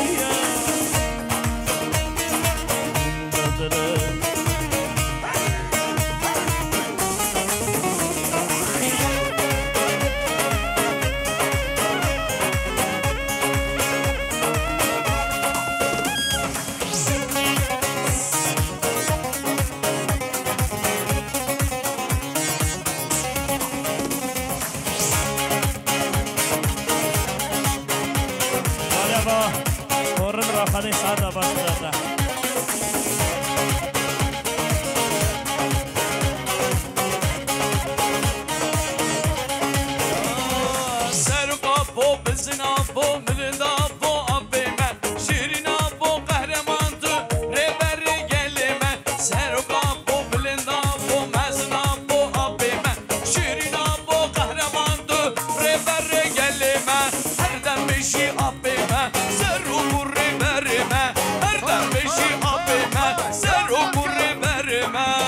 F: خلي ساعتها بس سرقابو بزنابو ملدابو أبي من شيرينابو قهرمانتو ريبر gelime سرقابو بلندابو مزنابو أبي من شيرينابو قهرمانتو ريبر gelime هردم بشي أبي من سرقو ريبرime هردم بشي أبي من سرقو ريبرime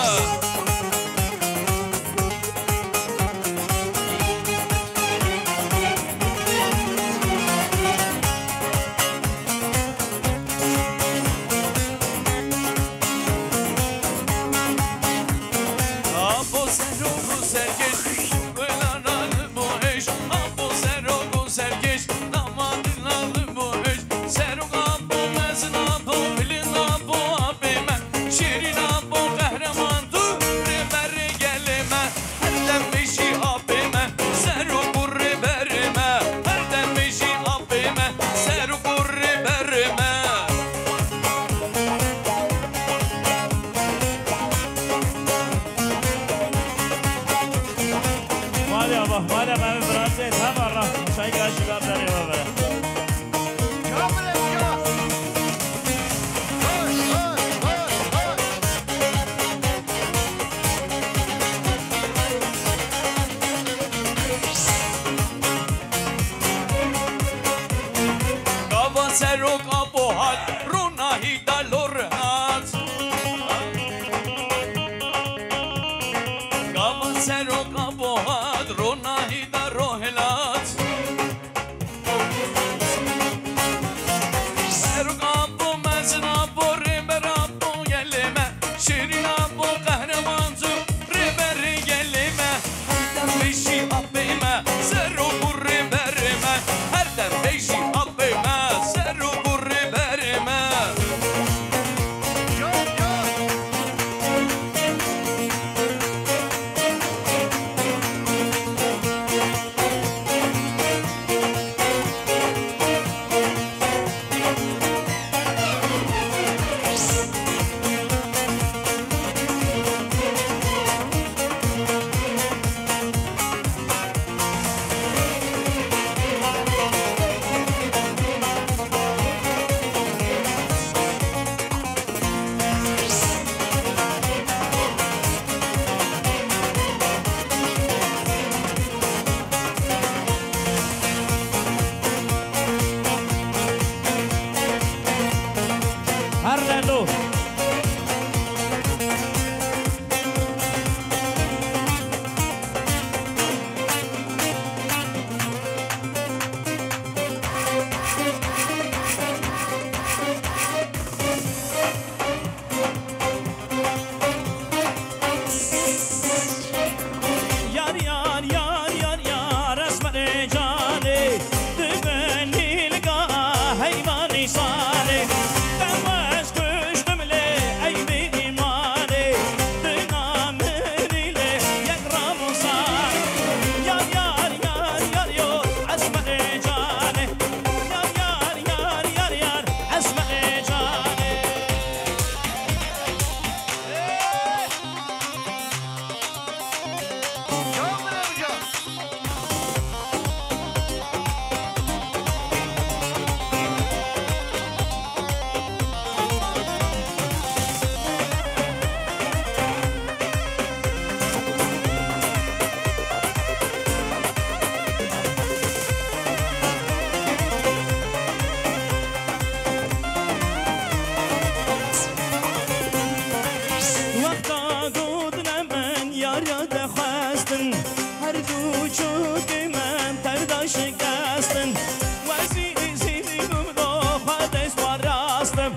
F: مادش پاراستم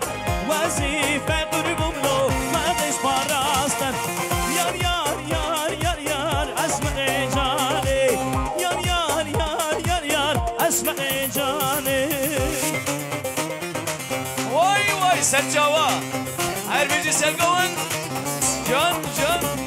F: وظیفه قربم لو مادش پاراستم یار یار یار یار یار اسم جانه یار یار یار یار یار اسم جانه وای وای سرجاوا هر بیجی سرگوان جان جان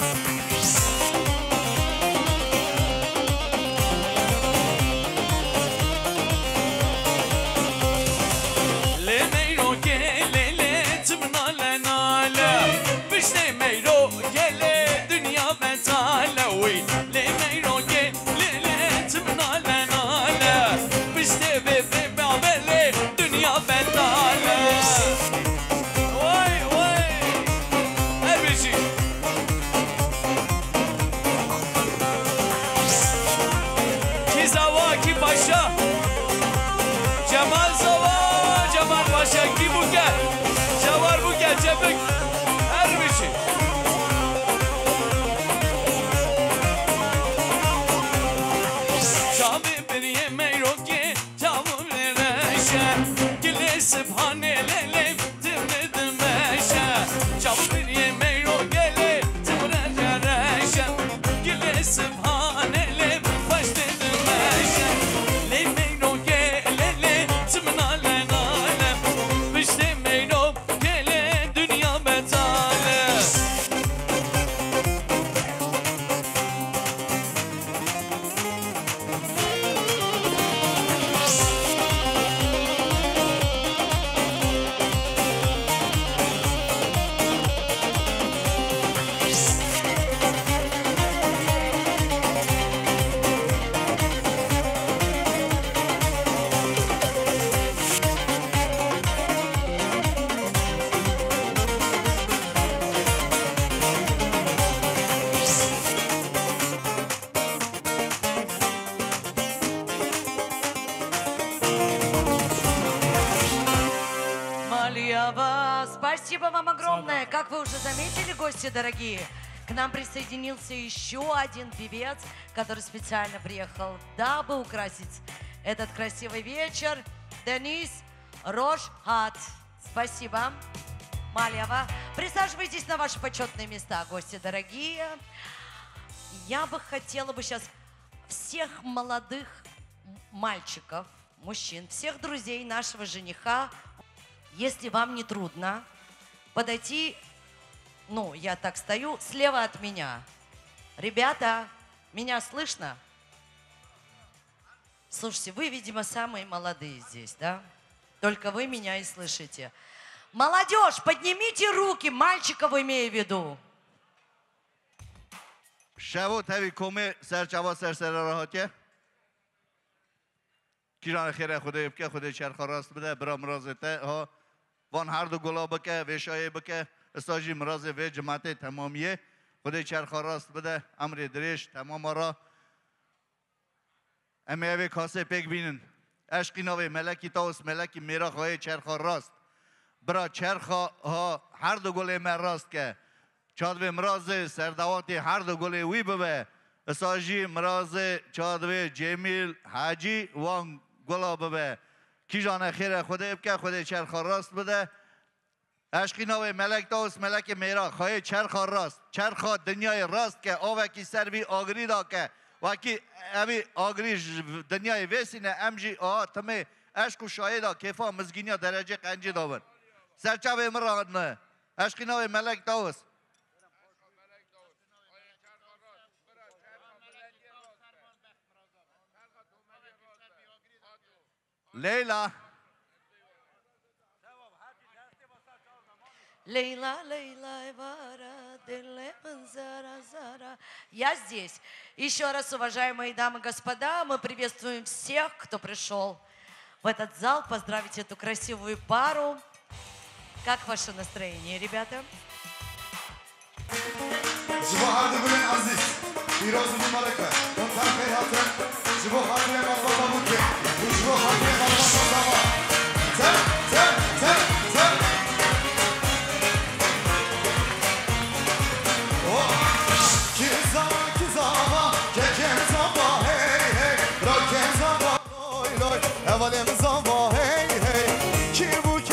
C: Спасибо вам огромное. Как вы уже заметили, гости дорогие, к нам присоединился еще один певец, который специально приехал, дабы украсить этот красивый вечер. Денис Рошхат. Спасибо. Малева. Присаживайтесь на ваши почетные места, гости дорогие. Я бы хотела сейчас всех молодых мальчиков, мужчин, всех друзей нашего жениха, если вам не трудно, подойти, ну, я так стою, слева от меня. Ребята, меня слышно? Слушайте, вы, видимо, самые молодые здесь, да? Только вы меня и слышите. Молодежь, поднимите руки, мальчиков имею в виду.
E: شبو تبی کمی سر جوا سر راحتیه کیران خیره خوده بکه خوده چرخ راست بده برا مرازته ها وان هر دو گلا بکه وشای بکه استاجی مراز و جماعت تمامیه خوده چرخ راست بده امر دریش تمام را امیه کاسه پیک بینن عشقی نوی ملکی تاوس ملکی میرا خواهی چرخ راست برا چرخ ها هر دو گله من راست که چادوی مراز سردواتی هر دو گله وی ببه اساجی مراز چادوی جمیل حاجی وان گلا ببه کی جان خیره خوده بکه خوده چرخ راست بده عشقی نوی ملک تاوس ملک میرا خواهی چرخ راست چرخ دنیای راست که آوه کی سروی آگری دا که وکی اوی آگری دنیای ویسینه امجی آه تمه عشق و شایده کیفا مزگینیا درجه قنجی داور سرچاوی مرانه عشقی نوی ملک تاوس Leyla.
C: Лейла, Лейла, Вара, Зара, Зара. Я здесь. Еще раз, уважаемые дамы и господа, мы приветствуем всех, кто пришел в этот зал, поздравить эту красивую пару. Как ваше настроение, ребята?
B: Evalim zava hey hey ki bu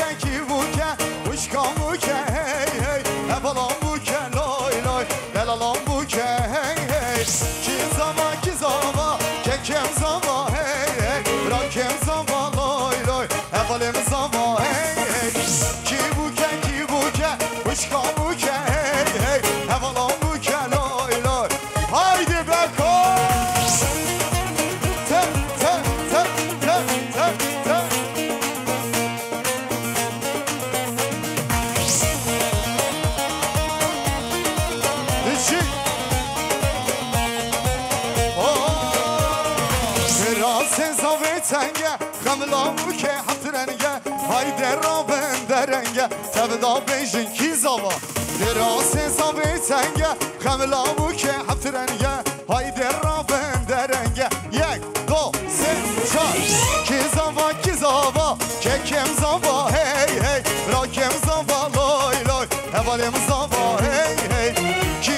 B: صاوی تنگه خملامو که حترنگه های درا بندرنگه تبدا بیشن کی زوا دراس صاوی تنگه خملامو که حترنگه های درا بندرنگه یک دو سه چار کی زوا که کم زوا هی هی را کم زوا لای لای اولم زوا هی هی کی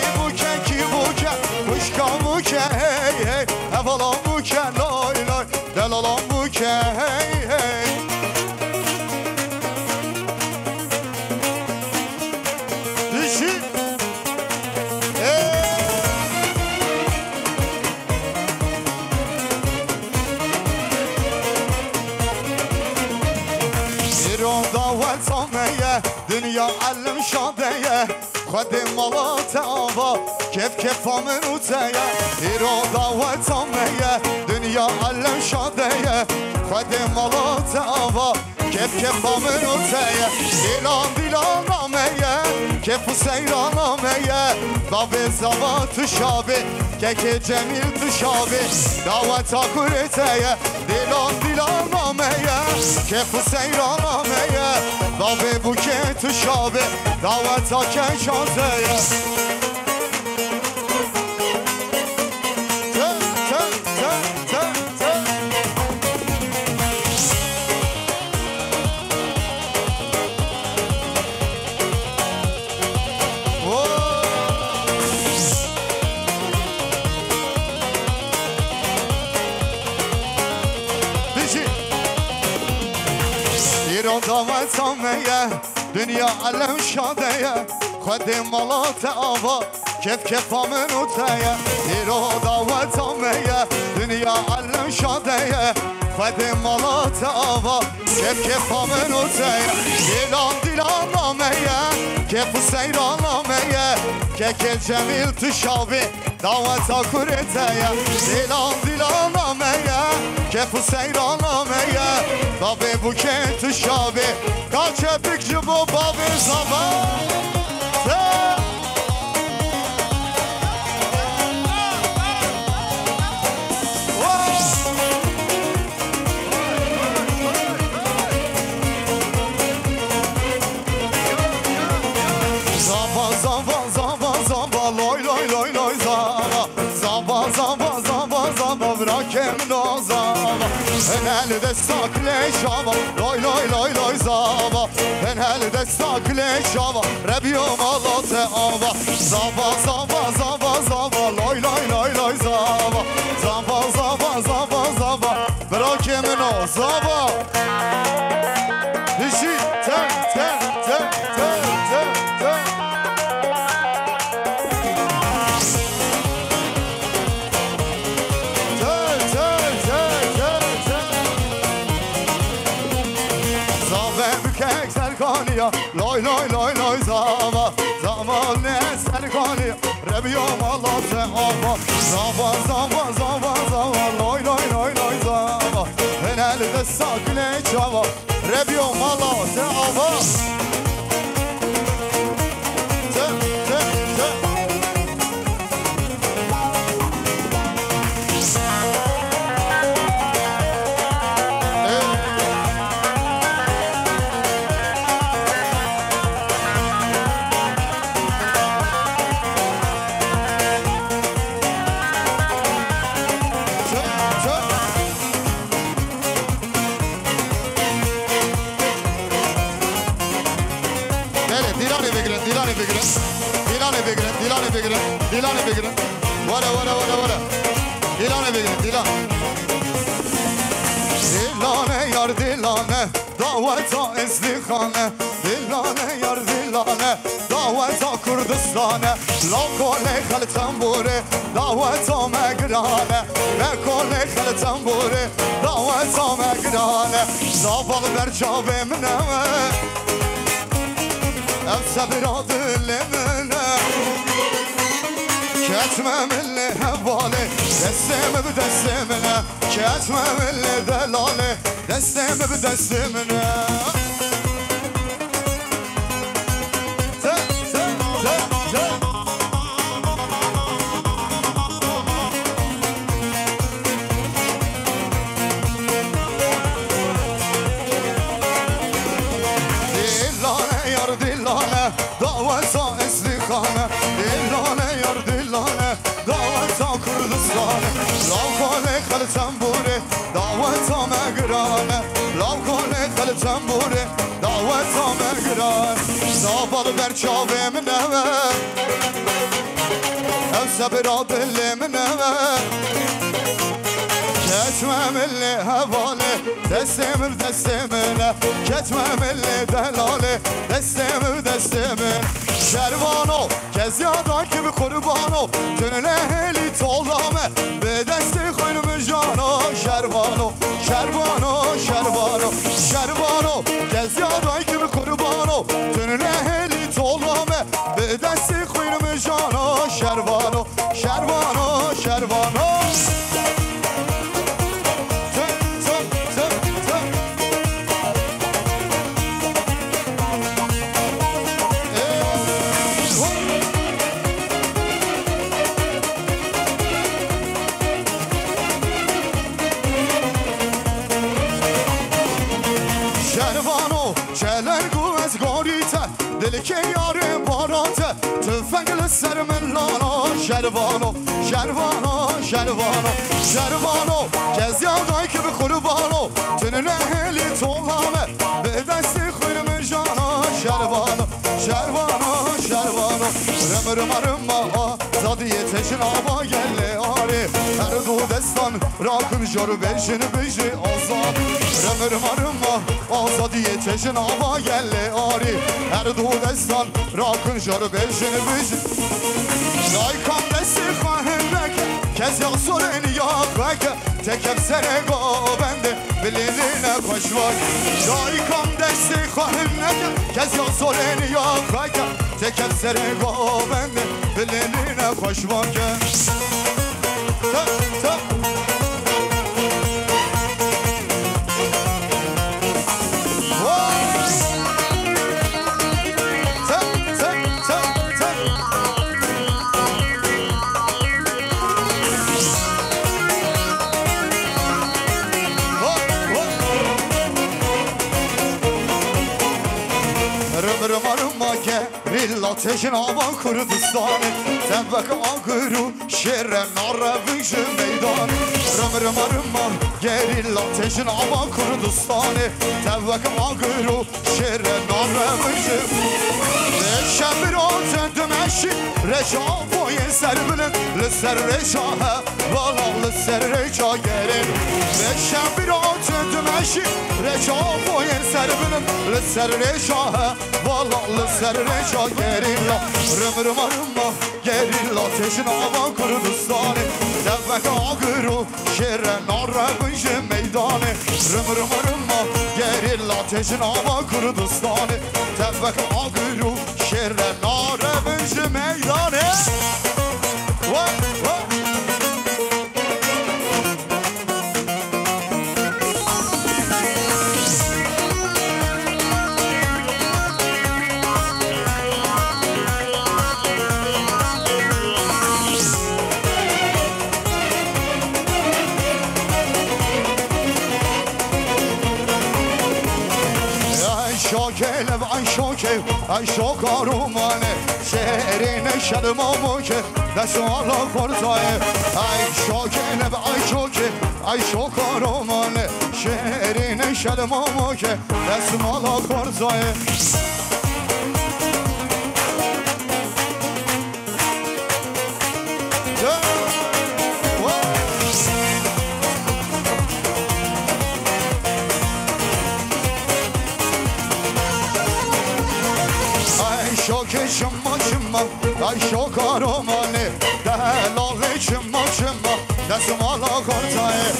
B: بو که مشکامو که هی هی اولامو که لای لای دلالامو که هی هی دیشی ایران داوت سامیه دنیا علم شادیه خود مالات آوا کف آمن اوتیه ایران داوت سامیه دنیا علم شادیه خود مالات آوا کف آمن اوتیه دیلان نامیه کف سیران نامیه باب زوا تو شابه که جمیل تو شابه داوت آکورتیه دیلان نامیه کف سیران نامیه باب بوکه تو شابه داوت آکه شانزیه ایران دامت سامیه دنیا علم شادیه خود مالات آوا کف آمن اوتیه ایران دامت سامیه دنیا علم شادیه خود مالات آوا کف آمن اوتیه دیلان نامیه کف سیران نامیه که جمیل تو شابه دعوت آکورتیه دیلان نامیه کف سیران نامیه بابه بوکه تو شابه کاچه بکجو بو بابه زبان براکم نازم هل دستاک لیشاوا لای لای لای لای زاوا هل دستاک لیشاوا ربیوم آلات آوا زاوا لای لای لای لای زاوا زاوا براکم نازاوا دیشی تن لای لای لای لای زاوا زمان سرکانی ربیوم آلات آوا زاوا لای لای لای لای زاوا هنل دستاک لیشاوا ربیوم آلات آوا دیلانه بگیرن وره دیلانه بگیرن دیلانه یار دیلانه دعوتا ازدیخانه دیلانه یار دیلانه دعوتا کردستانه لاکوله خلطن بوره دعوتا مگرانه لکوله خلطن بوره دعوتا مگرانه زابال برچاوه منه افسبرا دلمنه كاتمة اللي هبالي دستم بدستمنا كاتمة اللي دلالي دستم بدستمنا گران زابال بر چاوه منه او سبرا دل منه كتمم اللي هواله دستم دستمنه كتمم اللي دلاله دستم دستمن شروانو کز یادان که به قربانو تنله هلی طولامه به دست خونم جانو شروانو شروانو شروانو شروانو کز یادان که به قربانو تنله هلی طولامه به دست خونم جانو شروانو شروانو شروانو دل که یار باراته تفنگ سر من لانا شروانو شروانو شروانو شروانو کز یادایی که به قربانو تنه هلی طولامه به دست خونم جانا شروانو شروانو شروانو رم رم زادی تشن آبا گله آره هر دو دستان راکن جارو بشن بشه آزاد رم آزادی تشن آبا گله آره هر دو دستان راکن جارو بشن بشه دایکام دستی خواهن بکه کسی آسورن یا بکه تکم سرگا بنده بلیدین خوش باد دایکام دستی خواهن بکه کسی آسورن یا بکه تکم سرگا بنده بلیدین خوش باد Ateşin avan Kürdistan'ı Tembek ağırı şerre narre vıcı meydan Rım gerilla ateşin avan Kürdistan'ı Tembek ağırı şerre narre vıcı Leşen bir atendüm eşi Reşa boyun serbinin Lisser reşahe Vala lisser reşa gelin Leşen bir atendüm eşi Reşa boyun serbinin Lisser reşahe Vala lisser reşa gelin Rım gerilla ateşin avan Kürdistan'ı Tembek ağırı şerre narre vıcı meydanı Rım gerilla ateşin avan Kürdistan'ı Tembek ağırı şerre narre vıcı meydanı Ay şokarumane şehrine şermamı ke Desuala kortayı Ay şokene ay şokarumane şehrine şermamı ke Desuala kortayı Ay şokarumane delali çımma Desumala kortayı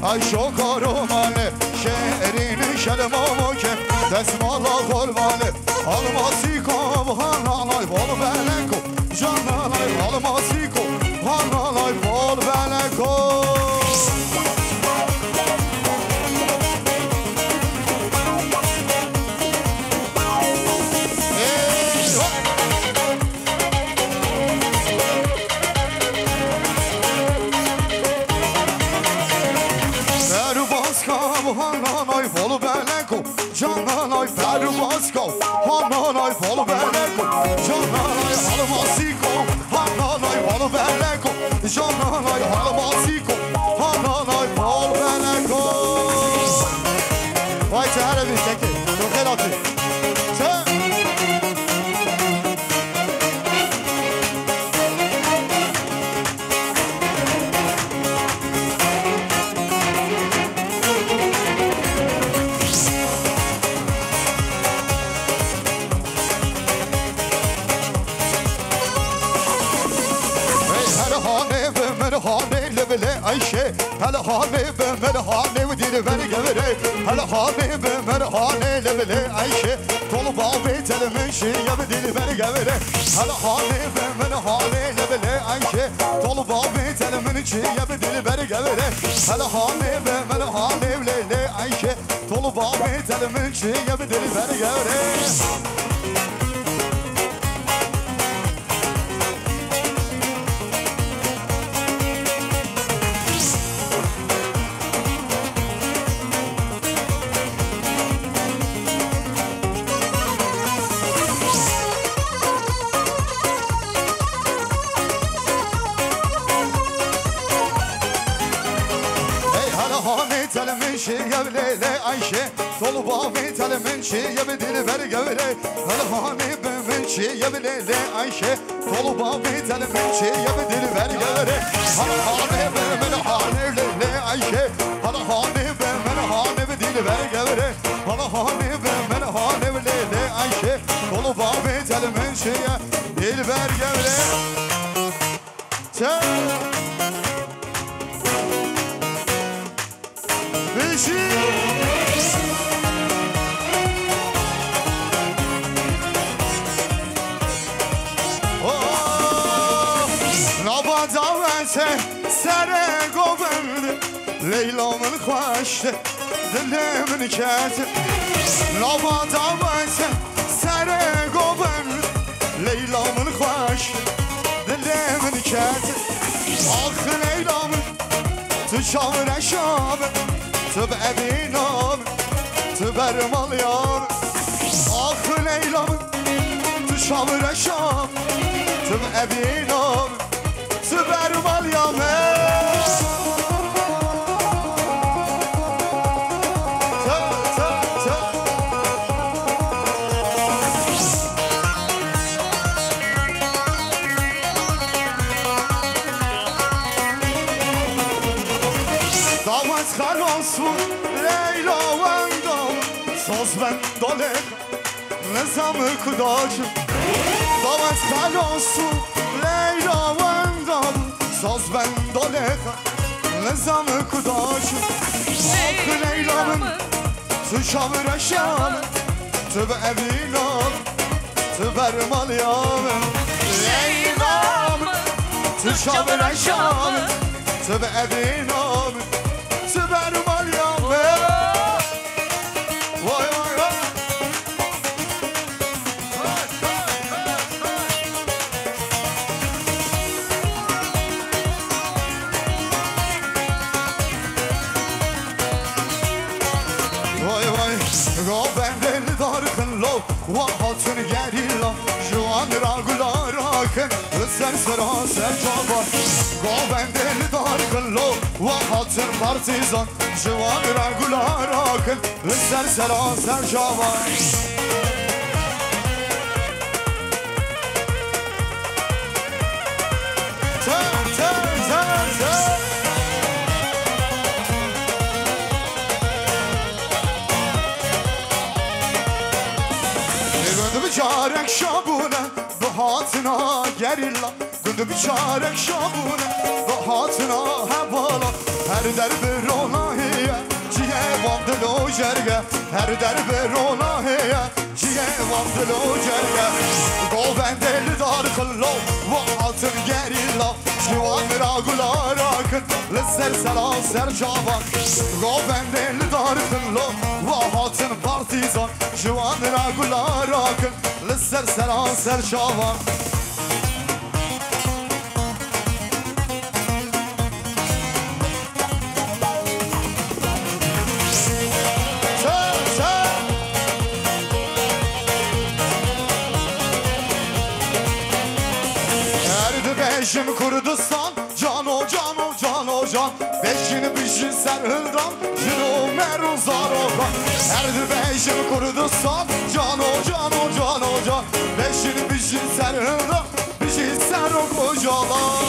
B: Ay şokarumane şehrine şermamı ke Desumala kortayı Almasiko hanalay bol beleko Canalay almasiko hanalay bol beleko Hananay bol beleko Cananay pervasko Hananay bol beleko Cananay almasiko Hananay bol beleko Cananay almasiko Hananay bol beleko Vay çare bir şekil خیراتی Ayşe, hele Habibe merhane ve dili beni gevire. Hele Habibe merhane lebele Ayşe, kolu bağlı telimin şiye ve dili beni gevire. Hele Habibe merhane lebele Ayşe, kolu bağlı telimin şiye ve dili beni gevire. Hele Habibe merhane lebele Ayşe, kolu bağlı telimin şiye ve dili beni gevire. Leyla Ayşe, dolu bağlı telimin şiye bir dili ver gevre. Elhani bemin şiye bir Leyla Ayşe, dolu bağlı telimin şiye bir dili ver gevre. Elhani bemin hani Leyla Ayşe, elhani bemin hani bir dili ver gevre. Elhani bemin hani Leyla Ayşe, dolu bağlı telimin şiye dili ver gevre. سر قبل ليلى من خوشت دل من كاتب لابد عباس سر قبل ليلى من خوشت دل من كاتب آخ ليلى من تشاور شاب تبقى بينام تبرمل يام آخ ليلى من تشاور شاب تبقى بينام تبرمل يام خلاص لیلا و اندام ساز من دالک نظام کداش دامت خلاص لیلا و اندام ساز من دالک نظام کداش آخ لیلا من تو شامر شام تو به ابینام تو برمال یام لیلا من تو شامر شام تو به ابینام برمال یامه وای وای وای وای وای گابن دل دار خلو و هاتون گریلا جوان را گلا را کن سر سرا سر جوان گابن دل دار خلو و هاتون پارتیزان جوان را گلا را کن سر سرا سر جوان Çarek şabune bu hatına gerilla Gündü bir çarek şabune bu hatına hevala Her derbe ronahiye ciye vandelo jerge Her derbe ronahiye ciye vandelo jerge Goven deli dar kıllo bu hatın gerilla Civan ragula rakın lizzer sela ser cavan Goven deli dar kıllo bu hatın partizan Civan ragula rakın لسر سرا سر شاوان Erdi beşim Kurdistan Cano cano cano can Beşini bişi ser hıldan Cino meruzaroga Erdi beşim Kurdistan Cano cano cano can Beşin bişin serhında Bişin serho kocalar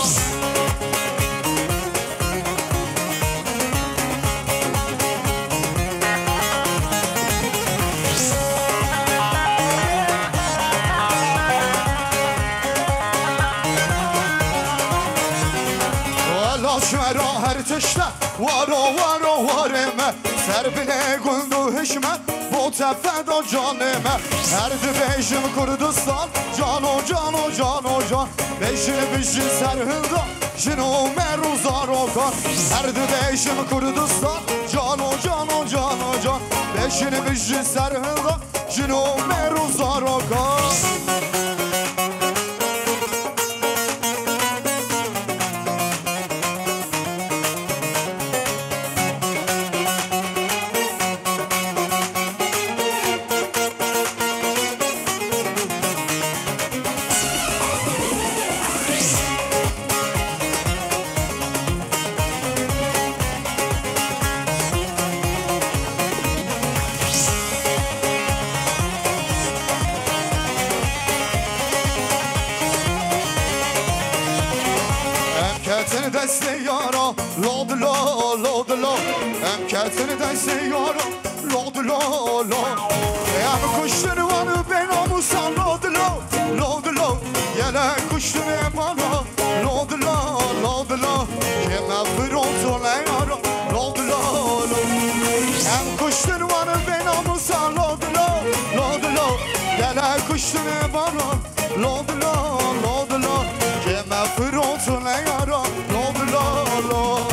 B: Şera her tişte varo vareme Serbine gündü hişme bu tefede canime Erdi beşim Kurdistan Cano cano cano can Beşini bişin serhında Jino meruzarogan Erdi beşim Kurdistan Cano cano cano can Beşini bişin serhında Jino meruzarogan Emketini deste yara Lodlo lodlo Emketini deste yara Lodlo lodlo Em kuşunu vanı ben amusan Lodlo lodlo Yele kuşunu bana Lodlo lodlo Kime fırıltı yara Lodlo lodlo Em kuşunu vanı ben amusan Lodlo lodlo Yele kuşunu bana Lodlo lodlo Kime fırıltı yara Lodlo lodlo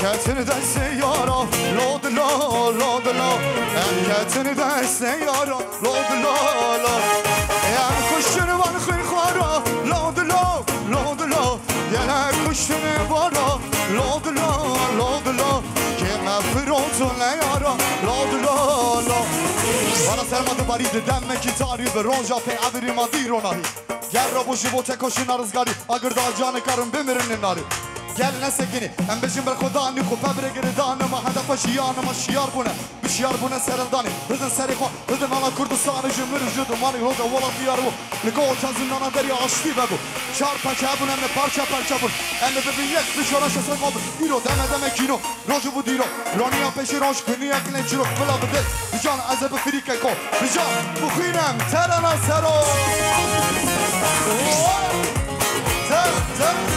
B: Emketini deste yara Lodlo lodlo Emketini deste yara Lodlo lodlo Em kuşunu var khara Lodlo lodlo Yele kuşunu bana Lodlo lodlo Kime fırıltı yara Lodlo lodlo Bana sermadı baridi demme ki taribi Ronja pe aviri madiro nahi Gerra bu jibote koşuna rızgari Agırda canı karın bimirinin nari Gel nesekini Em beşim bel kodani Ku pebre giridani Ma hedefa şiyanı Ma şiyar bune Bişiyar bune serildani Hıdın seri kwan Hıdın ala Kurdistanı Jümür jüdü Mani hoda vola diyar bu Ligo tazından deri aşti bebu Çar paça bun Emme parça parça bun Emme bebi yek Bir şoraşa sen modu Diro deme deme kino Roju bu diro Roniya peşi roş Günüye kine çiro Vila bu del Bican azebe frike ko Bican Bu khinem Terana sero Ter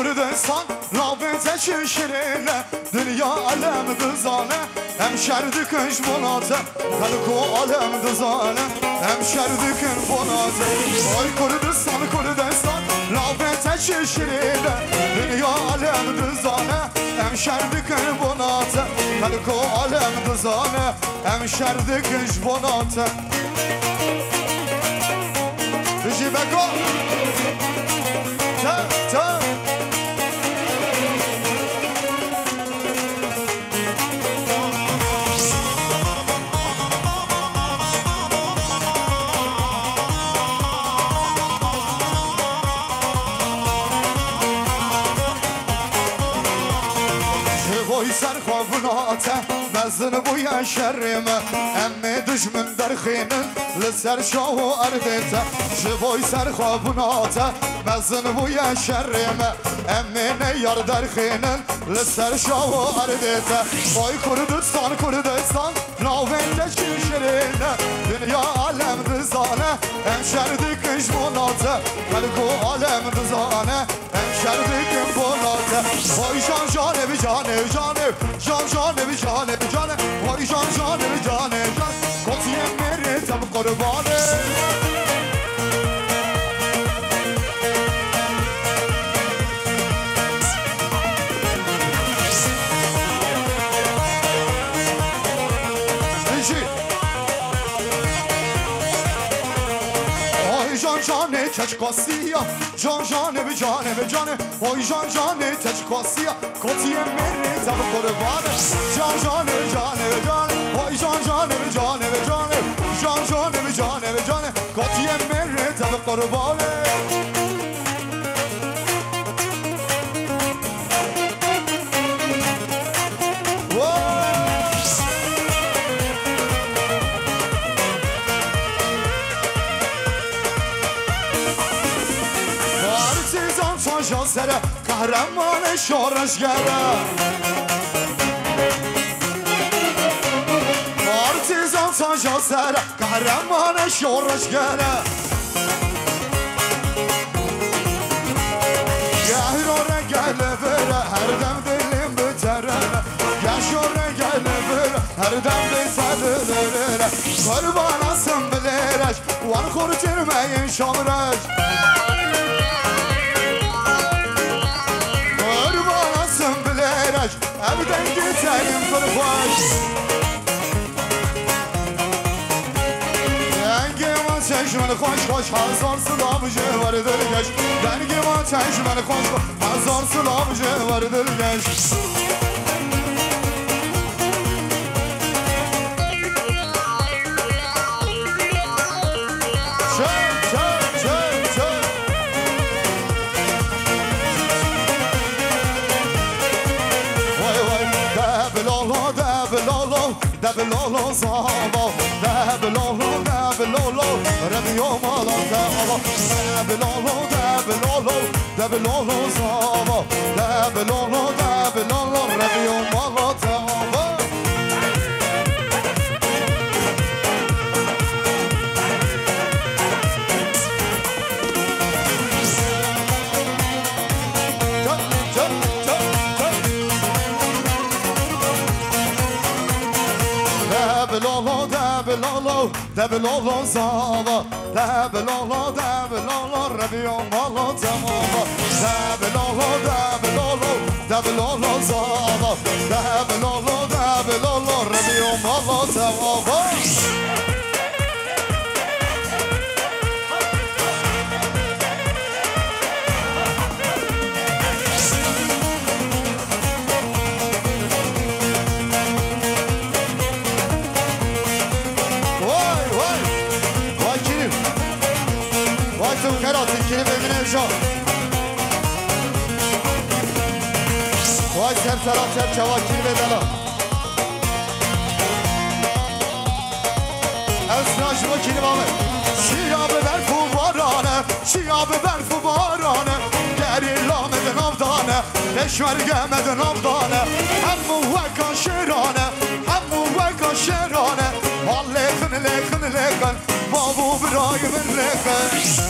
B: Kurdistan Rabete şişirine Dünya alem dızane Hemşerdi kış bonate Kalıko alem dızane Hemşerdi kış bonate Oy Kurdistan Rabete şişirine Dünya alem dızane Hemşerdi kış bonate Kalıko alem dızane Hemşerdi kış bonate Bici beko Ta مزن بویا شرمه امی دشمن در خینن لسر شاو اردته شبای سر خوابناته مزن بویا شرمه امی نیار در خینن لسر شاو اردته وای کردستان راونده شیرینه دنیا عالم دزانه همشردی کش بولاته ملکو عالم دزانه همشردی کم بولاته ده وای جان جانه بی جانه جانه جان جانه بی جانه جانه وای جان جانه بی جانه جان کتی میره تب قربانه جانه کچ کاسیا جان جانه به جانه به جانه وای جان جانه کچ کاسیا کتی میره تب قربانه جان جانه به جانه به جانه وای جان جانه به جانه به جانه جان جانه به جانه به جانه کتی میره تب قربانه سره قهرمان شورشگره پارتیزان سانجا سره قهرمان شورشگره گهراره گله بره هر دم دلیم بتره گهراره گله بره هر دم بتره قربان asım bilerek var kurtarmayın şamraş Evden geçelim kurbaş Dengime çeşmeni koş koş Hazar sılavıcı vardır geç Dengime çeşmeni koş koş Hazar sılavıcı vardır geç دبلولو صابا دبلولو دبلولو ربيو مالا دبلولو دبلولو دبلولو صابا دبلولو دبلولو ربيو مالا دبلولو دبلولو زاوا دبلولو دبلولو ربيو مالا تماما دبلولو دبلولو دبلولو زاوا دبلولو دبلولو ربيو مالا تماما Vay ser taraf ser çavakir ve dala Esnaş vakini bağlı Şiabı berfu varane Şiabı berfu varane Gerillamedin avdane Leşver gemedin avdane Hemmu veka şerane Hemmu veka şerane Allekın lekın lekın Babu birayimin lekın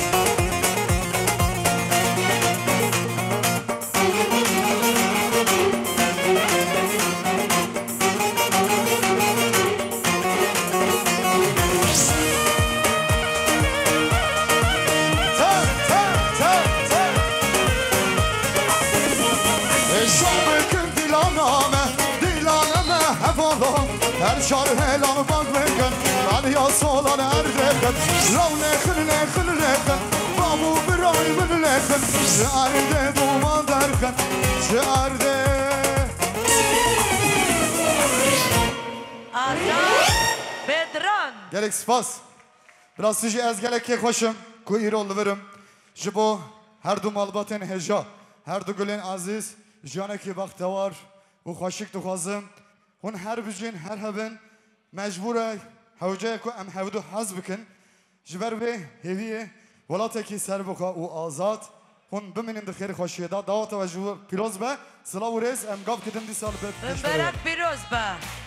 B: Her şar helam bak vegan Al ya solan erdekın Lav nekın nekın nekın Babu birayımın nekın Şerde duman derken Şerde
C: Azam Bedran
B: Gelek spas Biraz sizi ez gelek ki hoşum Kuyur oldu verim Jibo her du malbatın heja Her du gülün aziz Janeki baktavar Bu hoşik duhazım هون هر بجين هر هبن مجبورة هوجاكو أم هودو حزبكن جبر به هدية ولا تكي سربكا وآزاد هون بمنين دخير خوشيدا دعوة وجو بيروز به سلام ورئيس أم قاب كدم دي سال
C: برك بيروز به